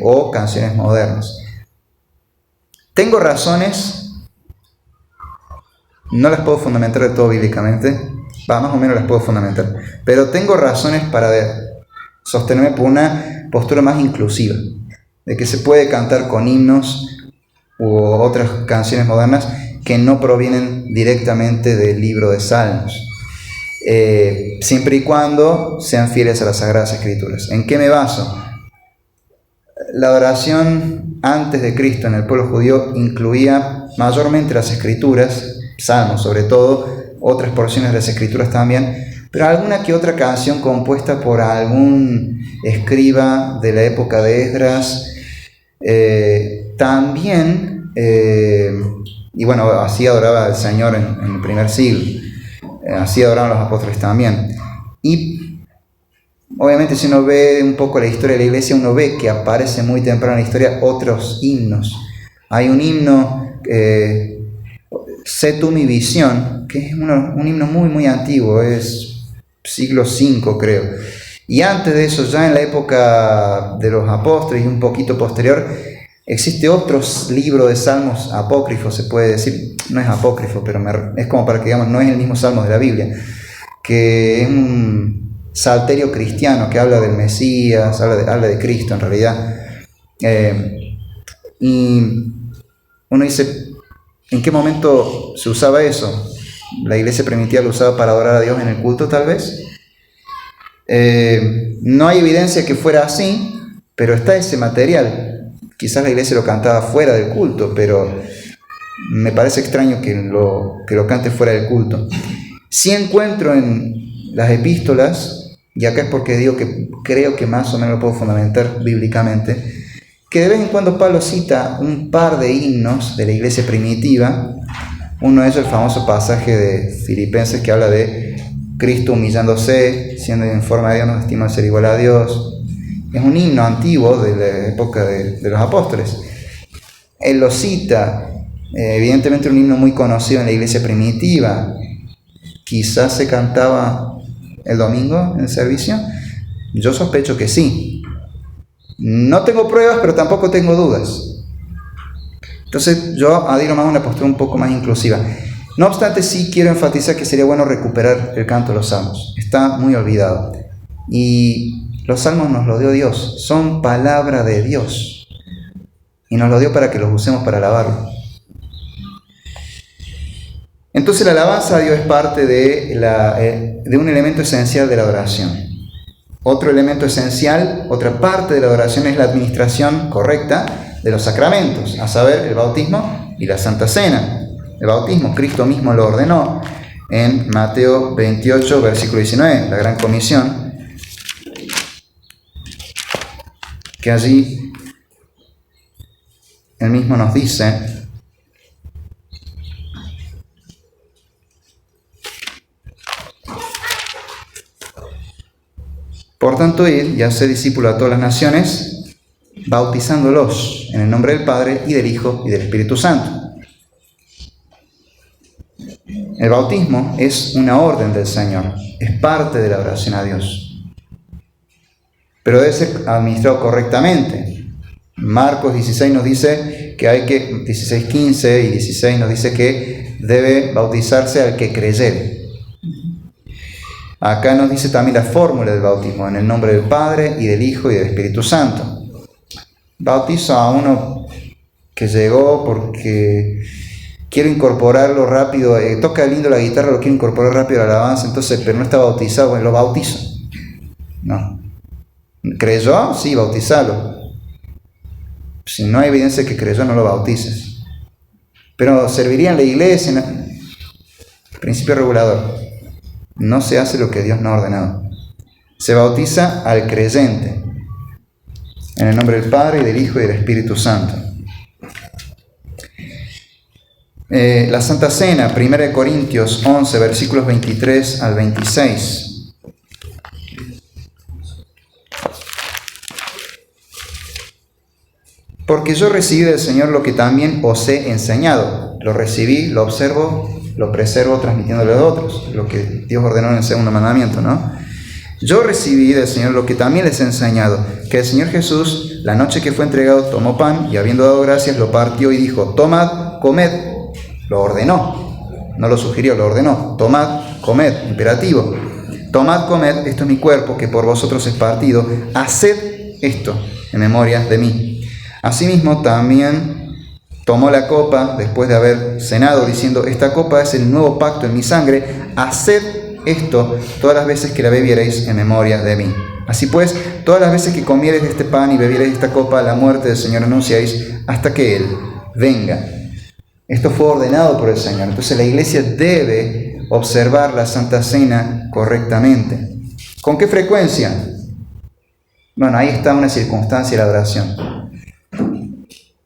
o canciones modernas. Tengo razones, no las puedo fundamentar de todo bíblicamente, más o menos las puedo fundamentar, pero tengo razones para sostenerme por una postura más inclusiva, de que se puede cantar con himnos u otras canciones modernas que no provienen directamente del libro de Salmos, siempre y cuando sean fieles a las Sagradas Escrituras. ¿En qué me baso? La adoración antes de Cristo en el pueblo judío incluía mayormente las Escrituras, Salmos sobre todo, otras porciones de las Escrituras también, pero alguna que otra canción compuesta por algún escriba de la época de Esdras, también, y bueno, así adoraba al Señor en el primer siglo, así adoraban los apóstoles también. Y obviamente si uno ve un poco la historia de la iglesia, uno ve que aparece muy temprano en la historia otros himnos. Hay un himno, Sé tú mi visión, que es un himno muy muy antiguo, es siglo V creo. Y antes de eso, ya en la época de los apóstoles y un poquito posterior, existe otro libro de salmos apócrifos, se puede decir, no es apócrifo, pero es como para que digamos, no es el mismo salmo de la Biblia, que es un salterio cristiano que habla del Mesías, habla de Cristo en realidad. Y uno dice, ¿en qué momento se usaba eso? La iglesia primitiva lo usaba para adorar a Dios en el culto, tal vez. No hay evidencia que fuera así, pero está ese material. Quizás la iglesia lo cantaba fuera del culto, pero me parece extraño que lo cante fuera del culto. Sí encuentro en las epístolas, y acá es porque digo que creo que más o menos lo puedo fundamentar bíblicamente, que de vez en cuando Pablo cita un par de himnos de la iglesia primitiva. Uno de ellos, el famoso pasaje de Filipenses que habla de Cristo humillándose, siendo en forma de Dios, no estima ser igual a Dios. Es un himno antiguo de la época de los apóstoles. Él lo cita, evidentemente un himno muy conocido en la iglesia primitiva. Quizás se cantaba el domingo en el servicio. Yo sospecho que sí. No tengo pruebas, pero tampoco tengo dudas. Entonces yo adhiero más a una postura un poco más inclusiva. No obstante, sí quiero enfatizar que sería bueno recuperar el canto de los salmos. Está muy olvidado. Y los salmos nos los dio Dios. Son palabra de Dios. Y nos los dio para que los usemos para alabarlo. Entonces la alabanza a Dios es parte de un elemento esencial de la adoración. Otro elemento esencial, otra parte de la adoración es la administración correcta de los sacramentos, a saber, el bautismo y la Santa Cena. El bautismo, Cristo mismo lo ordenó en Mateo 28, versículo 19, la Gran Comisión, que allí Él mismo nos dice: por tanto, id y haced discípulos a todas las naciones, bautizándolos en el nombre del Padre, y del Hijo, y del Espíritu Santo. El bautismo es una orden del Señor, es parte de la oración a Dios, pero debe ser administrado correctamente. Marcos 16 nos dice que hay que, 16, 15 y 16 nos dice que debe bautizarse al que creyere. Acá nos dice también la fórmula del bautismo, en el nombre del Padre y del Hijo y del Espíritu Santo. Bautizo a uno que llegó porque quiero incorporarlo rápido, toca lindo la guitarra, lo quiero incorporar rápido a la alabanza, entonces, pero no está bautizado, bueno, lo bautizo. No. ¿Creyó? Sí, bautizalo. Si no hay evidencia de que creyó, no lo bautices. Pero serviría en la iglesia, principio regulador. No se hace lo que Dios no ha ordenado. Se bautiza al creyente, en el nombre del Padre, y del Hijo y del Espíritu Santo. La Santa Cena, 1 Corintios 11, versículos 23 al 26. Porque yo recibí del Señor lo que también os he enseñado. Lo recibí, lo observo, lo preservo transmitiéndolo a otros. Lo que Dios ordenó en el segundo mandamiento, ¿no? Yo recibí del Señor lo que también les he enseñado, que el Señor Jesús, la noche que fue entregado, tomó pan y habiendo dado gracias, lo partió y dijo: tomad, comed. Lo ordenó, no lo sugirió, lo ordenó. Tomad, comed, imperativo. Tomad, comed, esto es mi cuerpo que por vosotros es partido. Haced esto en memoria de mí. Asimismo también tomó la copa después de haber cenado, diciendo: esta copa es el nuevo pacto en mi sangre. Haced esto todas las veces que la bebiereis en memoria de mí. Así pues, todas las veces que comiereis de este pan y bebiereis de esta copa, la muerte del Señor anunciáis hasta que Él venga. Esto fue ordenado por el Señor. Entonces la iglesia debe observar la Santa Cena correctamente. ¿Con qué frecuencia? Bueno, ahí está una circunstancia de la adoración.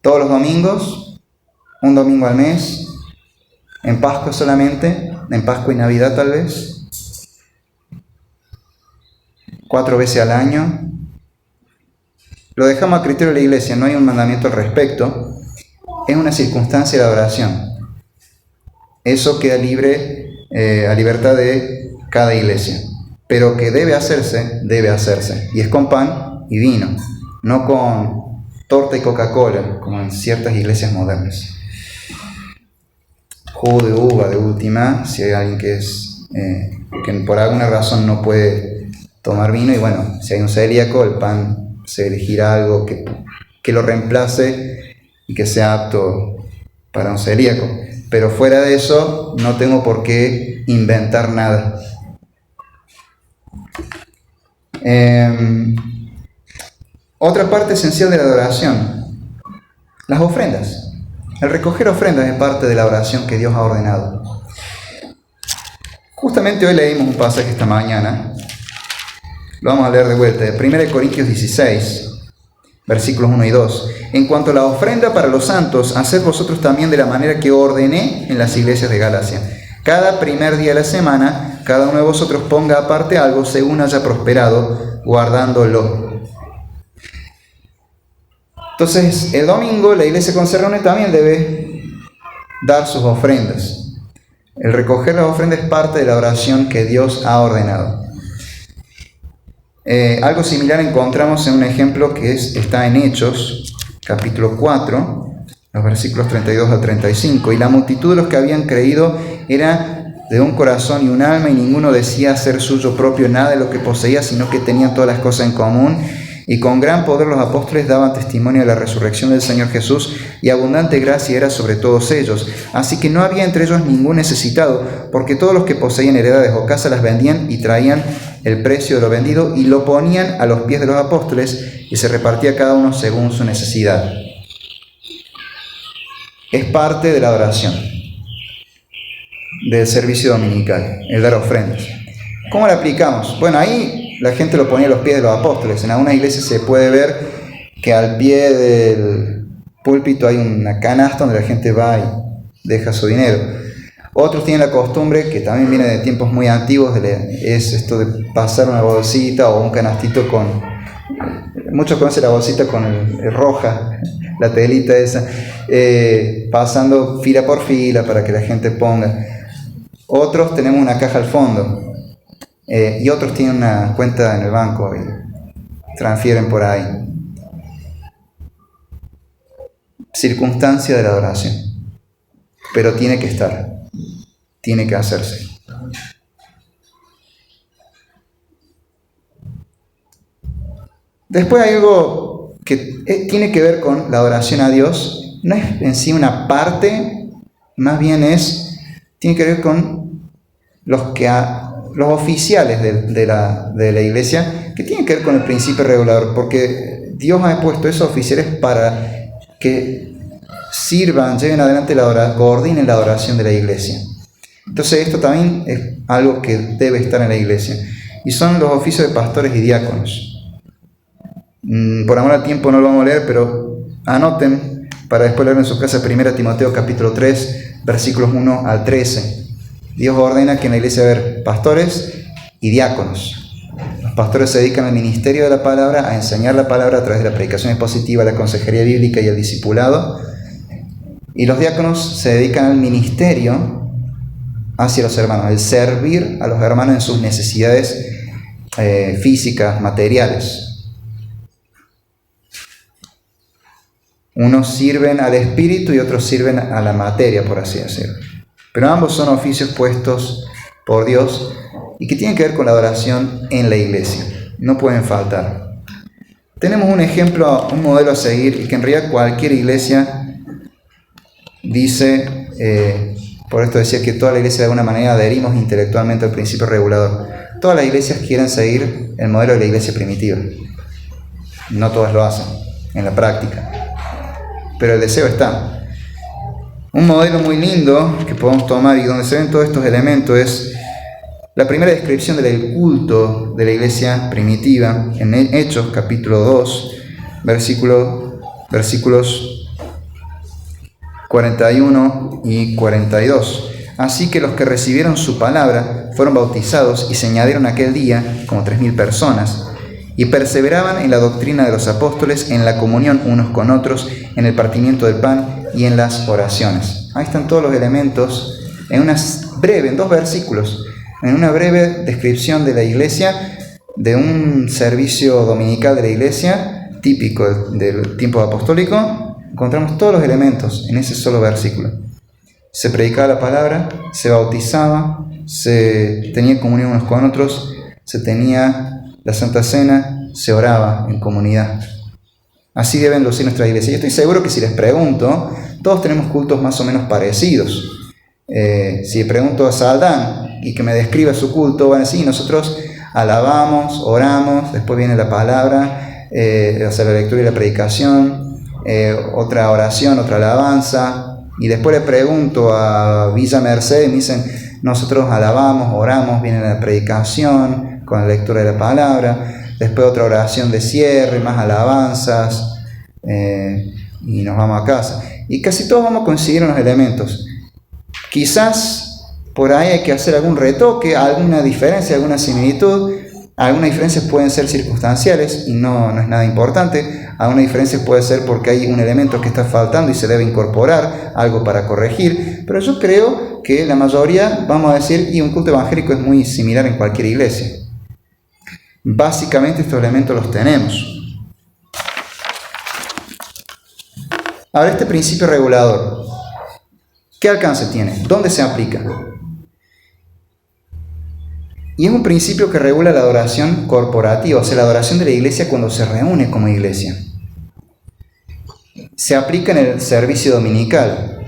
Todos los domingos, un domingo al mes, en Pascua solamente, en Pascua y Navidad tal vez, 4 veces al año. Lo dejamos a criterio de la iglesia, no hay un mandamiento al respecto. Es una circunstancia de adoración. Eso queda libre, a libertad de cada iglesia. Pero que debe hacerse, debe hacerse. Y es con pan y vino, no con torta y Coca-Cola, como en ciertas iglesias modernas. Jugo de uva de última, si hay alguien que por alguna razón no puede tomar vino, y bueno, si hay un celíaco, el pan se elegirá algo que lo reemplace y que sea apto para un celíaco. Pero fuera de eso, no tengo por qué inventar nada. Otra parte esencial de la adoración: las ofrendas. El recoger ofrendas es parte de la oración que Dios ha ordenado. Justamente hoy leímos un pasaje esta mañana. Lo vamos a leer de vuelta, de 1 Corintios 16, versículos 1 y 2. En cuanto a la ofrenda para los santos, haced vosotros también de la manera que ordené en las iglesias de Galacia. Cada primer día de la semana, cada uno de vosotros ponga aparte algo según haya prosperado, guardándolo. Entonces, el domingo la iglesia consagrada también debe dar sus ofrendas. El recoger las ofrendas es parte de la oración que Dios ha ordenado. Algo similar encontramos en un ejemplo que está en Hechos, capítulo 4, los versículos 32 al 35. Y la multitud de los que habían creído era de un corazón y un alma, y ninguno decía hacer suyo propio nada de lo que poseía, sino que tenían todas las cosas en común. Y con gran poder los apóstoles daban testimonio de la resurrección del Señor Jesús, y abundante gracia era sobre todos ellos. Así que no había entre ellos ningún necesitado, porque todos los que poseían heredades o casas las vendían y traían el precio de lo vendido y lo ponían a los pies de los apóstoles, y se repartía cada uno según su necesidad. Es parte de la adoración, del servicio dominical, el dar ofrendas. ¿Cómo la aplicamos? Bueno, ahí la gente lo ponía a los pies de los apóstoles. En algunas iglesias se puede ver que al pie del púlpito hay una canasta donde la gente va y deja su dinero. Otros tienen la costumbre, que también viene de tiempos muy antiguos, es esto de pasar una bolsita o un canastito con... Muchos conocen la bolsita con el roja, la telita esa, pasando fila por fila para que la gente ponga. Otros tenemos una caja al fondo. Y otros tienen una cuenta en el banco y transfieren por ahí. circunstancia de la adoración. Pero tiene que estar, tiene que hacerse. Después hay algo que tiene que ver con la adoración a Dios. No es en sí una parte, más bien tiene que ver con los oficiales de la iglesia, que tienen que ver con el principio regulador, porque Dios ha puesto esos oficiales para que sirvan, lleven adelante coordinen la adoración de la iglesia. Entonces esto también es algo que debe estar en la iglesia, y son los oficios de pastores y diáconos. Por amor al tiempo no lo vamos a leer, pero anoten para después leer en su casa 1 Timoteo capítulo 3, versículos 1 al 13. Dios ordena que en la iglesia debe haber pastores y diáconos. Los pastores se dedican al ministerio de la palabra, a enseñar la palabra a través de la predicación expositiva, la consejería bíblica y el discipulado. Y los diáconos se dedican al ministerio hacia los hermanos, el servir a los hermanos en sus necesidades físicas, materiales. Unos sirven al espíritu y otros sirven a la materia, por así decirlo. Pero ambos son oficios puestos por Dios y que tienen que ver con la adoración en la iglesia. No pueden faltar. Tenemos un ejemplo, un modelo a seguir, y que en realidad cualquier iglesia dice, por esto decía que toda la iglesia de alguna manera adherimos intelectualmente al principio regulador. Todas las iglesias quieren seguir el modelo de la iglesia primitiva. No todas lo hacen en la práctica, pero el deseo está. Un modelo muy lindo que podemos tomar y donde se ven todos estos elementos es la primera descripción del culto de la iglesia primitiva en Hechos capítulo 2, versículos 41 y 42. Así que los que recibieron su palabra fueron bautizados y se añadieron aquel día como 3.000 personas. Y perseveraban en la doctrina de los apóstoles, en la comunión unos con otros, en el partimiento del pan y en las oraciones. Ahí están todos los elementos en dos versículos, en una breve descripción de la iglesia, de un servicio dominical de la iglesia, típico del tiempo apostólico. Encontramos todos los elementos en ese solo versículo. Se predicaba la palabra, se bautizaba, se tenía comunión unos con otros, se tenía la Santa Cena, se oraba en comunidad. Así deben lucir nuestras iglesias. Yo estoy seguro que si les pregunto, todos tenemos cultos más o menos parecidos. Si le pregunto a Saldán y que me describa su culto, van a decir, nosotros alabamos, oramos, después viene la palabra, la lectura y la predicación, otra oración, otra alabanza, y después le pregunto a Villa Merced y me dicen, nosotros alabamos, oramos, viene la predicación con la lectura de la palabra, después otra oración de cierre, más alabanzas, y nos vamos a casa. Y casi todos vamos a coincidir en los elementos. Quizás por ahí hay que hacer algún retoque, alguna diferencia, alguna similitud. Algunas diferencias pueden ser circunstanciales y no es nada importante. Algunas diferencias puede ser porque hay un elemento que está faltando y se debe incorporar, algo para corregir. Pero yo creo que la mayoría, vamos a decir, y un culto evangélico es muy similar en cualquier iglesia. Básicamente estos elementos los tenemos. Ahora, este principio regulador, ¿qué alcance tiene? ¿Dónde se aplica? Y es un principio que regula la adoración corporativa, o sea, la adoración de la iglesia cuando se reúne como iglesia. Se aplica en el servicio dominical,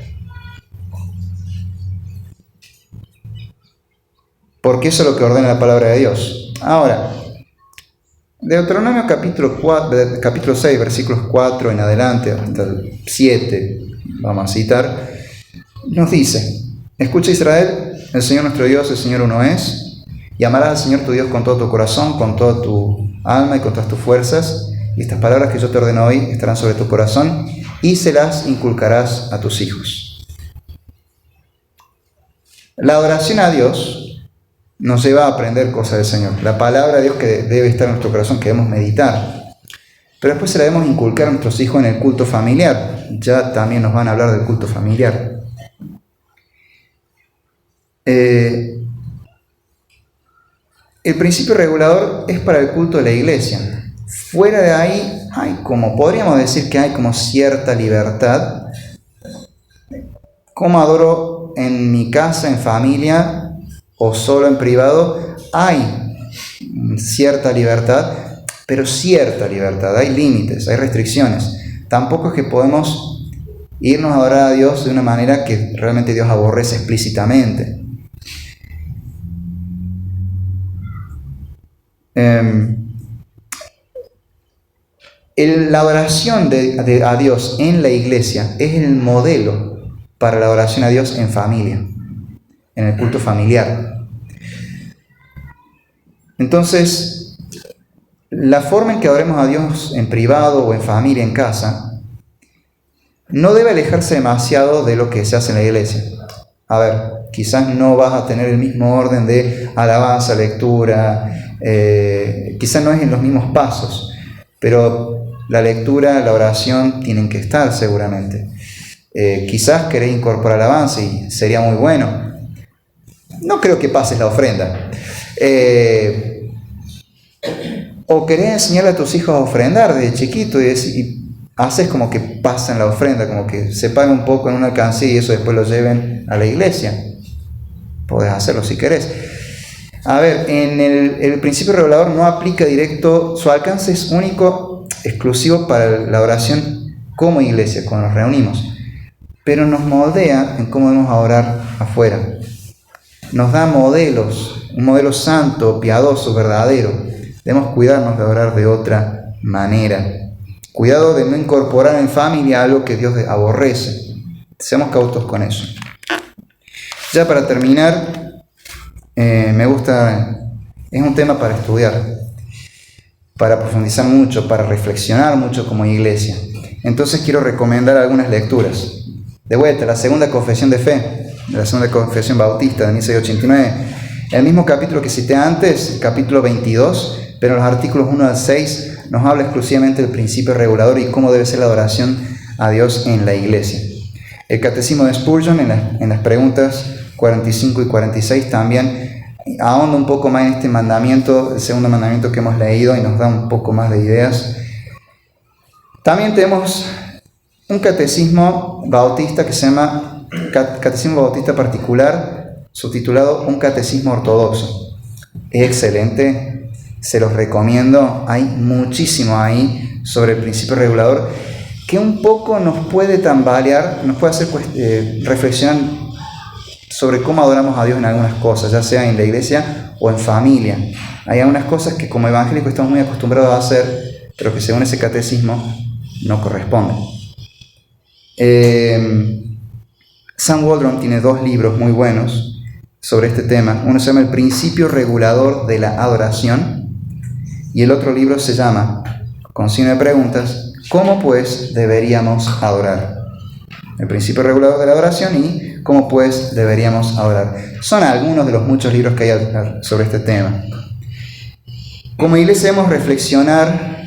porque eso es lo que ordena la palabra de Dios. Ahora, Deuteronomio capítulo 6, versículos 4 en adelante, hasta el 7, vamos a citar, nos dice: escucha Israel, el Señor nuestro Dios, el Señor uno es, y amarás al Señor tu Dios con todo tu corazón, con toda tu alma y con todas tus fuerzas, y estas palabras que yo te ordeno hoy estarán sobre tu corazón, y se las inculcarás a tus hijos. La adoración a Dios nos lleva a aprender cosas del Señor. La palabra de Dios que debe estar en nuestro corazón, que debemos meditar. Pero después se la debemos inculcar a nuestros hijos en el culto familiar. Ya también nos van a hablar del culto familiar. El principio regulador es para el culto de la iglesia. Fuera de ahí podríamos decir que hay como cierta libertad. ¿Cómo adoro en mi casa, en familia o solo en privado? Hay cierta libertad, pero cierta libertad, hay límites, hay restricciones. Tampoco es que podemos irnos a adorar a Dios de una manera que realmente Dios aborrece explícitamente. La adoración a Dios en la iglesia es el modelo para la adoración a Dios en familia, en el culto familiar. Entonces, la forma en que adoremos a Dios en privado o en familia, en casa, no debe alejarse demasiado de lo que se hace en la iglesia. A ver, quizás no vas a tener el mismo orden de alabanza, lectura, quizás no es en los mismos pasos, pero la lectura, la oración tienen que estar seguramente. Quizás querés incorporar alabanza y sería muy bueno. No creo que pases la ofrenda. O querés enseñarle a tus hijos a ofrendar desde chiquito y haces como que pasan la ofrenda, como que se pagan un poco en una alcancía y eso después lo lleven a la iglesia. Podés hacerlo si querés. A ver, en el principio regulador no aplica directo, su alcance es único, exclusivo para la oración como iglesia, cuando nos reunimos. Pero nos moldea en cómo debemos orar afuera. Nos da modelos, un modelo santo, piadoso, verdadero. Debemos cuidarnos de orar de otra manera. Cuidado de no incorporar en familia algo que Dios aborrece. Seamos cautos con eso. Ya para terminar, me gusta, es un tema para estudiar, para profundizar mucho, para reflexionar mucho como iglesia. Entonces quiero recomendar algunas lecturas. De vuelta, la segunda confesión de fe, de la segunda confesión bautista de 1689, el mismo capítulo que cité antes, capítulo 22, pero en los artículos 1 al 6 nos habla exclusivamente del principio regulador y cómo debe ser la adoración a Dios en la iglesia. El catecismo de Spurgeon, en las preguntas 45 y 46, también ahonda un poco más en este mandamiento, el segundo mandamiento que hemos leído, y nos da un poco más de ideas. También tenemos un catecismo bautista que se llama Catecismo Bautista Particular, subtitulado Un Catecismo Ortodoxo. Es excelente, se los recomiendo. Hay muchísimo ahí sobre el principio regulador que un poco nos puede tambalear, nos puede hacer reflexionar sobre cómo adoramos a Dios en algunas cosas, ya sea en la iglesia o en familia. Hay algunas cosas que como evangélicos estamos muy acostumbrados a hacer, pero que según ese catecismo no corresponden. Sam Waldron tiene 2 libros muy buenos sobre este tema. Uno se llama El Principio Regulador de la Adoración y el otro libro se llama, con signo de preguntas, ¿Cómo pues deberíamos adorar? El Principio Regulador de la Adoración y ¿Cómo pues deberíamos adorar? Son algunos de los muchos libros que hay sobre este tema. Como iglesia debemos reflexionar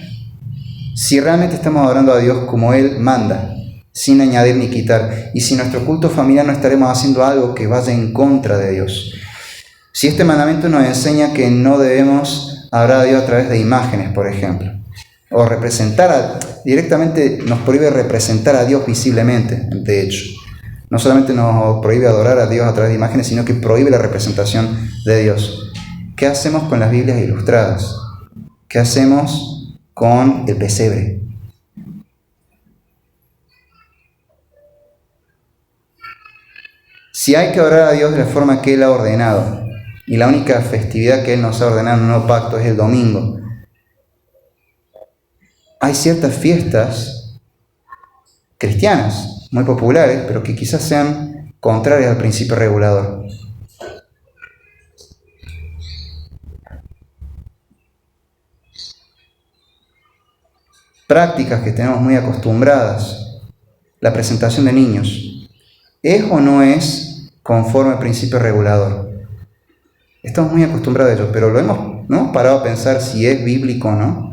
si realmente estamos adorando a Dios como Él manda, sin añadir ni quitar, y si nuestro culto familiar no estaremos haciendo algo que vaya en contra de Dios. Si este mandamiento nos enseña que no debemos adorar a Dios a través de imágenes, por ejemplo, o directamente nos prohíbe representar a Dios visiblemente, de hecho. No solamente nos prohíbe adorar a Dios a través de imágenes, sino que prohíbe la representación de Dios. ¿Qué hacemos con las Biblias ilustradas? ¿Qué hacemos con el pesebre? Si hay que adorar a Dios de la forma que Él ha ordenado, y la única festividad que Él nos ha ordenado en un nuevo pacto es el domingo, hay ciertas fiestas cristianas muy populares, pero que quizás sean contrarias al principio regulador. Prácticas que tenemos muy acostumbradas, la presentación de niños, ¿es o no es conforme al principio regulador? Estamos muy acostumbrados a ello, pero no hemos parado a pensar si es bíblico o no.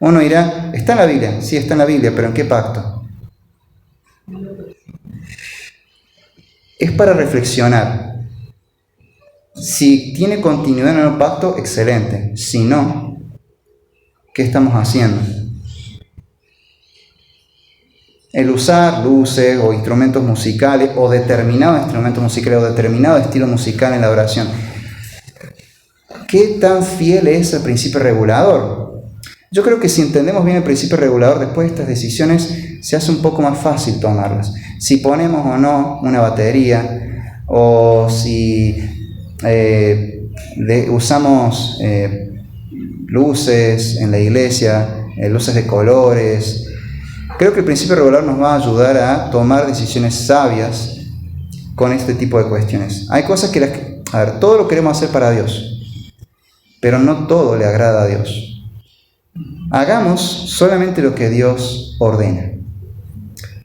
Uno dirá, ¿está en la Biblia? Sí, está en la Biblia, pero ¿en qué pacto? Es para reflexionar. Si tiene continuidad en el pacto, excelente. Si no, ¿qué estamos haciendo? el usar luces o instrumentos musicales o determinados instrumentos musicales o determinado estilo musical en la oración, ¿qué tan fiel es el principio regulador? Yo creo que si entendemos bien el principio regulador, después de estas decisiones se hace un poco más fácil tomarlas. Si ponemos o no una batería, o si usamos luces en la iglesia, luces de colores. Creo que el principio regulador nos va a ayudar a tomar decisiones sabias con este tipo de cuestiones. Hay cosas que, todo lo queremos hacer para Dios, pero no todo le agrada a Dios. Hagamos solamente lo que Dios ordena.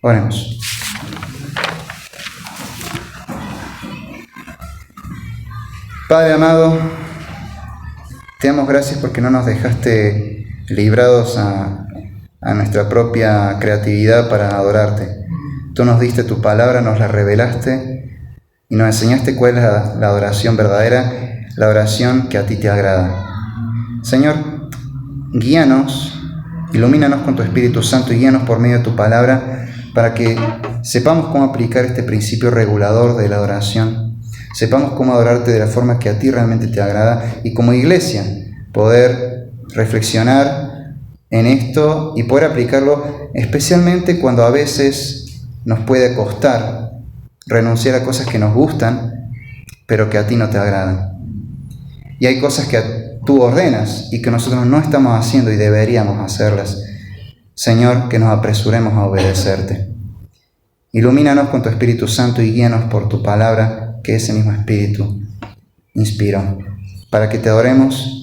Oremos. Padre amado, te damos gracias porque no nos dejaste librados a nuestra propia creatividad para adorarte. Tú nos diste tu palabra, nos la revelaste y nos enseñaste cuál es la adoración verdadera, la oración que a ti te agrada. Señor, guíanos, ilumínanos con tu Espíritu Santo y guíanos por medio de tu palabra para que sepamos cómo aplicar este principio regulador de la adoración, sepamos cómo adorarte de la forma que a ti realmente te agrada y como iglesia poder reflexionar en esto y poder aplicarlo, especialmente cuando a veces nos puede costar renunciar a cosas que nos gustan pero que a ti no te agradan. Y hay cosas que tú ordenas y que nosotros no estamos haciendo y deberíamos hacerlas. Señor, que nos apresuremos a obedecerte. Ilumínanos con tu Espíritu Santo y guíanos por tu palabra, que ese mismo Espíritu inspiró, para que te adoremos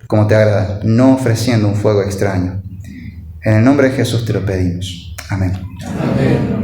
como te agrada, no ofreciendo un fuego extraño. En el nombre de Jesús te lo pedimos. Amén. Amén.